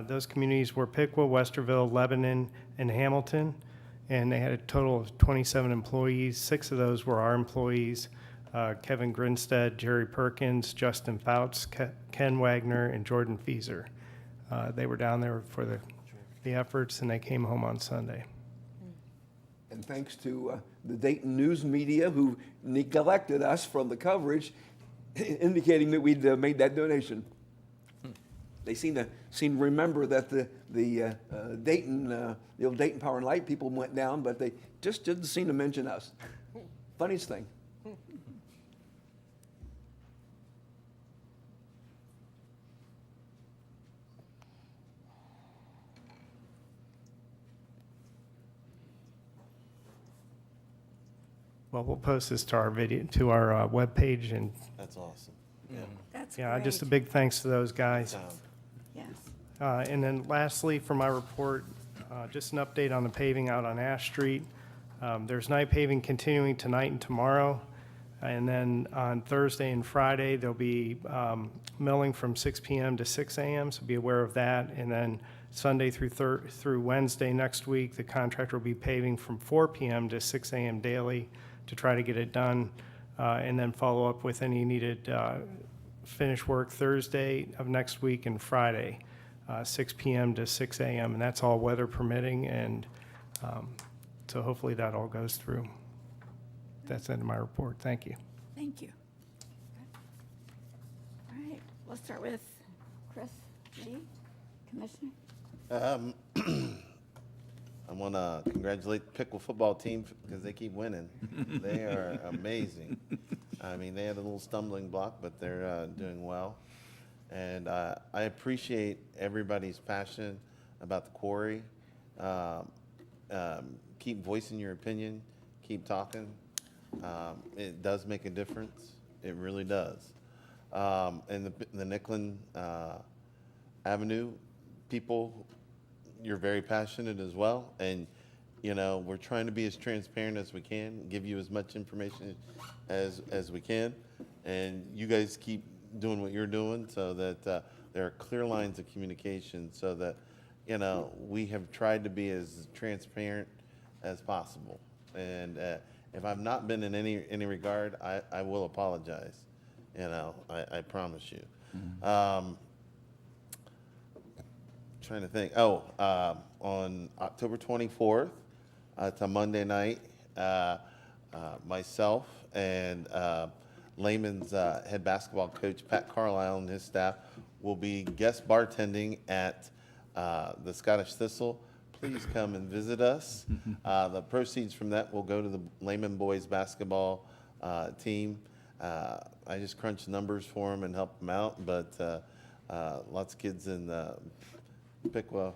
Those communities were Piqua, Westerville, Lebanon, and Hamilton, and they had a total of 27 employees. 6 of those were our employees, Kevin Grinstead, Jerry Perkins, Justin Fouts, Ken Wagner, and Jordan Fieser. They were down there for the efforts, and they came home on Sunday. And thanks to the Dayton news media who neglected us from the coverage, indicating that we'd made that donation. They seem to remember that the Dayton, the old Dayton Power and Light people went down, but they just didn't seem to mention us. Funniest thing. Well, we'll post this to our video, to our webpage, and That's awesome. Yeah. That's yeah, great. just a big thanks to those guys. Yes. And then lastly, for my report, just an update on the paving out on Ash Street. There's night paving continuing tonight and tomorrow. And then on Thursday and Friday, there'll be milling from 6 p.m. to 6 a.m., so be aware of that. And then Sunday through Wednesday next week, the contractor will be paving from 4 p.m. to 6 a.m. daily to try to get it done, and then follow up with any needed finish work Thursday of next week and Friday, 6 p.m. to 6 a.m., and that's all weather permitting, and so hopefully that all goes through. That's the end of my report. Thank you. Thank you. We'll start with Chris Lee, Commissioner. I want to congratulate the Pickle football team because they keep winning. They are amazing. I mean, they had a little stumbling block, but they're doing well. And I appreciate everybody's passion about the quarry. Keep voicing your opinion. Keep talking. It does make a difference. It really does. And the Nicklin Avenue people, you're very passionate as well. And, you know, we're trying to be as transparent as we can, give you as much information as we can. And you guys keep doing what you're doing so that there are clear lines of communication so that, you know, we have tried to be as transparent as possible. And if I've not been in any regard, I will apologize. You know, I promise you. Trying to think. On October 24th, it's a Monday night, myself and Lehman's head basketball coach, Pat Carlisle, and his staff will be guest bartending at the Scottish Thistle. Please come and visit us. The proceeds from that will go to the Lehman boys basketball team. I just crunch numbers for them and help them out, but lots of kids in Piqua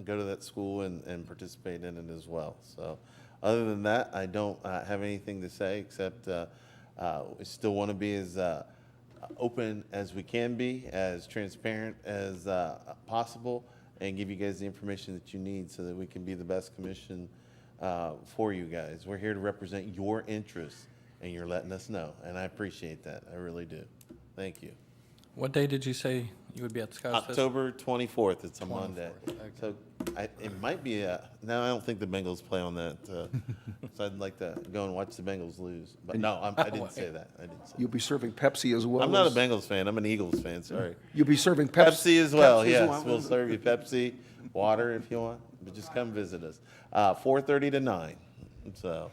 go to that school and participate in it as well. So other than that, I don't have anything to say except we still want to be as open as we can be, as transparent as possible, and give you guys the information that you need so that we can be the best commission for you guys. We're here to represent your interests, and you're letting us know, and I appreciate that. I really do. Thank you. What day did you say you would be at the Scottish Fest? October 24th. It's a 24th, Monday. okay. So it might be no, I don't think the Bengals play on that. So I'd like to go and watch the Bengals lose. But no, I didn't say that. I didn't say You'll be serving Pepsi as well. I'm not a as- Bengals fan. I'm an Eagles fan. Sorry. You'll be serving Pepsi as well. Pepsi as Yes, well. we'll serve you Pepsi, water if you want. But just come visit us. 4:30 to 9. So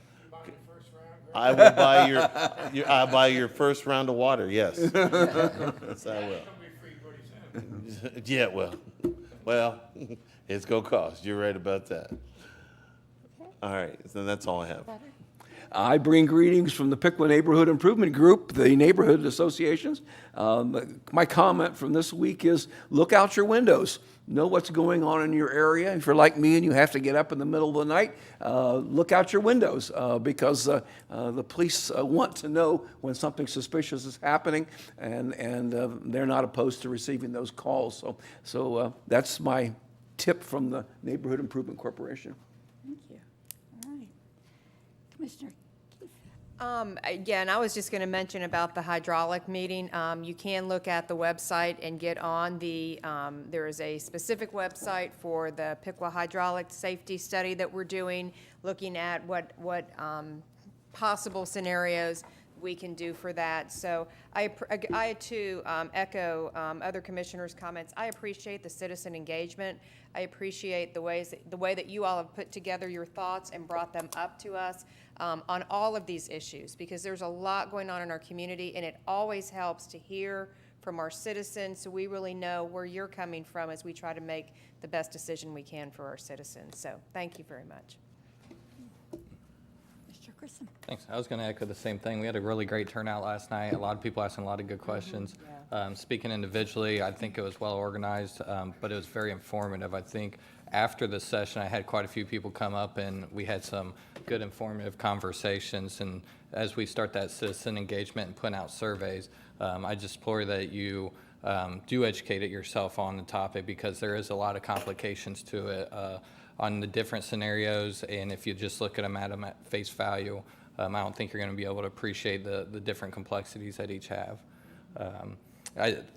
I will I'll buy your first round of water. Yes. Yes, I will. Yeah, well, it's gonna cost. You're right about that. All right, so that's all I have. I bring greetings from the Piqua Neighborhood Improvement Group, the neighborhood associations. My comment from this week is look out your windows. Know what's going on in your area. If you're like me and you have to get up in the middle of the night, look out your windows because the police want to know when something suspicious is happening, and they're not opposed to receiving those calls. So that's my tip from the Neighborhood Improvement Corporation. Thank you. All right. Commissioner Keith. Again, I was just going to mention about the hydraulic meeting. You can look at the website and get on the, there is a specific website for the Piqua hydraulic safety study that we're doing, looking at what possible scenarios we can do for that. So I too echo other commissioners' comments. I appreciate the citizen engagement. I appreciate the way that you all have put together your thoughts and brought them up to us on all of these issues, because there's a lot going on in our community, and it always helps to hear from our citizens so we really know where you're coming from as we try to make the best decision we can for our citizens. So thank you very much. Mr. Grissom. Thanks. I was going to echo the same thing. We had a really great turnout last night. A lot of people asking a lot of good questions. Speaking individually, I think it was well organized, but it was very informative. I think after the session, I had quite a few people come up, and we had some good informative conversations. And as we start that citizen engagement and putting out surveys, I just implore that you do educate it yourself on the topic, because there is a lot of complications to it on the different scenarios. And if you just look at them at face value, I don't think you're going to be able to appreciate the different complexities that each have.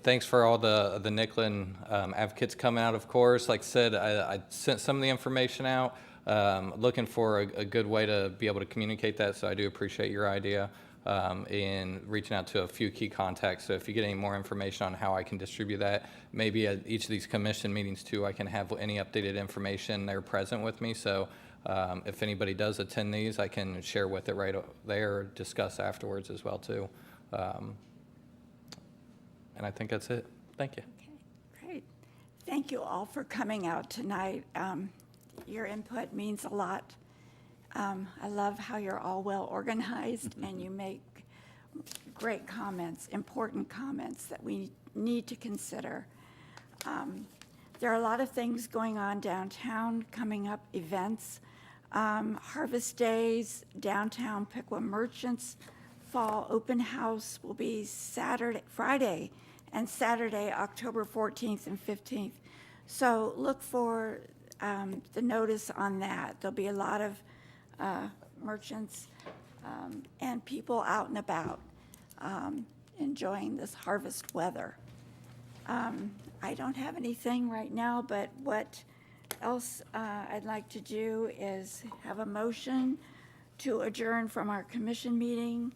Thanks for all the Nicklin advocates coming out, of course. Like I said, I sent some of the information out, looking for a good way to be able to communicate that, so I do appreciate your idea in reaching out to a few key contacts. So if you get any more information on how I can distribute that, maybe at each of these commission meetings too, I can have any updated information there present with me. So if anybody does attend these, I can share with it right there or discuss afterwards as well too. And I think that's it. Thank you. Great. Thank you all for coming out tonight. Your input means a lot. I love how you're all well organized and you make great comments, important comments that we need to consider. There are a lot of things going on downtown, coming up, events. Harvest Days, downtown Piqua Merchants Fall Open House will be Friday and Saturday, October 14th and 15th. So look for the notice on that. There'll be a lot of merchants and people out and about enjoying this harvest weather. I don't have anything right now, but what else I'd like to do is have a motion to adjourn from our commission meeting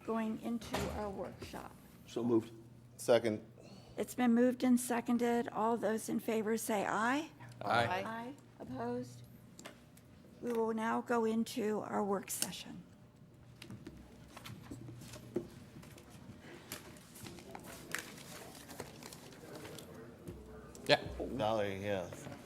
going into our workshop. So moved. Second. It's been moved and seconded. All those in favor say aye. Aye. Aye. Opposed? We will now go into our work session. Yeah. Valerie, yeah.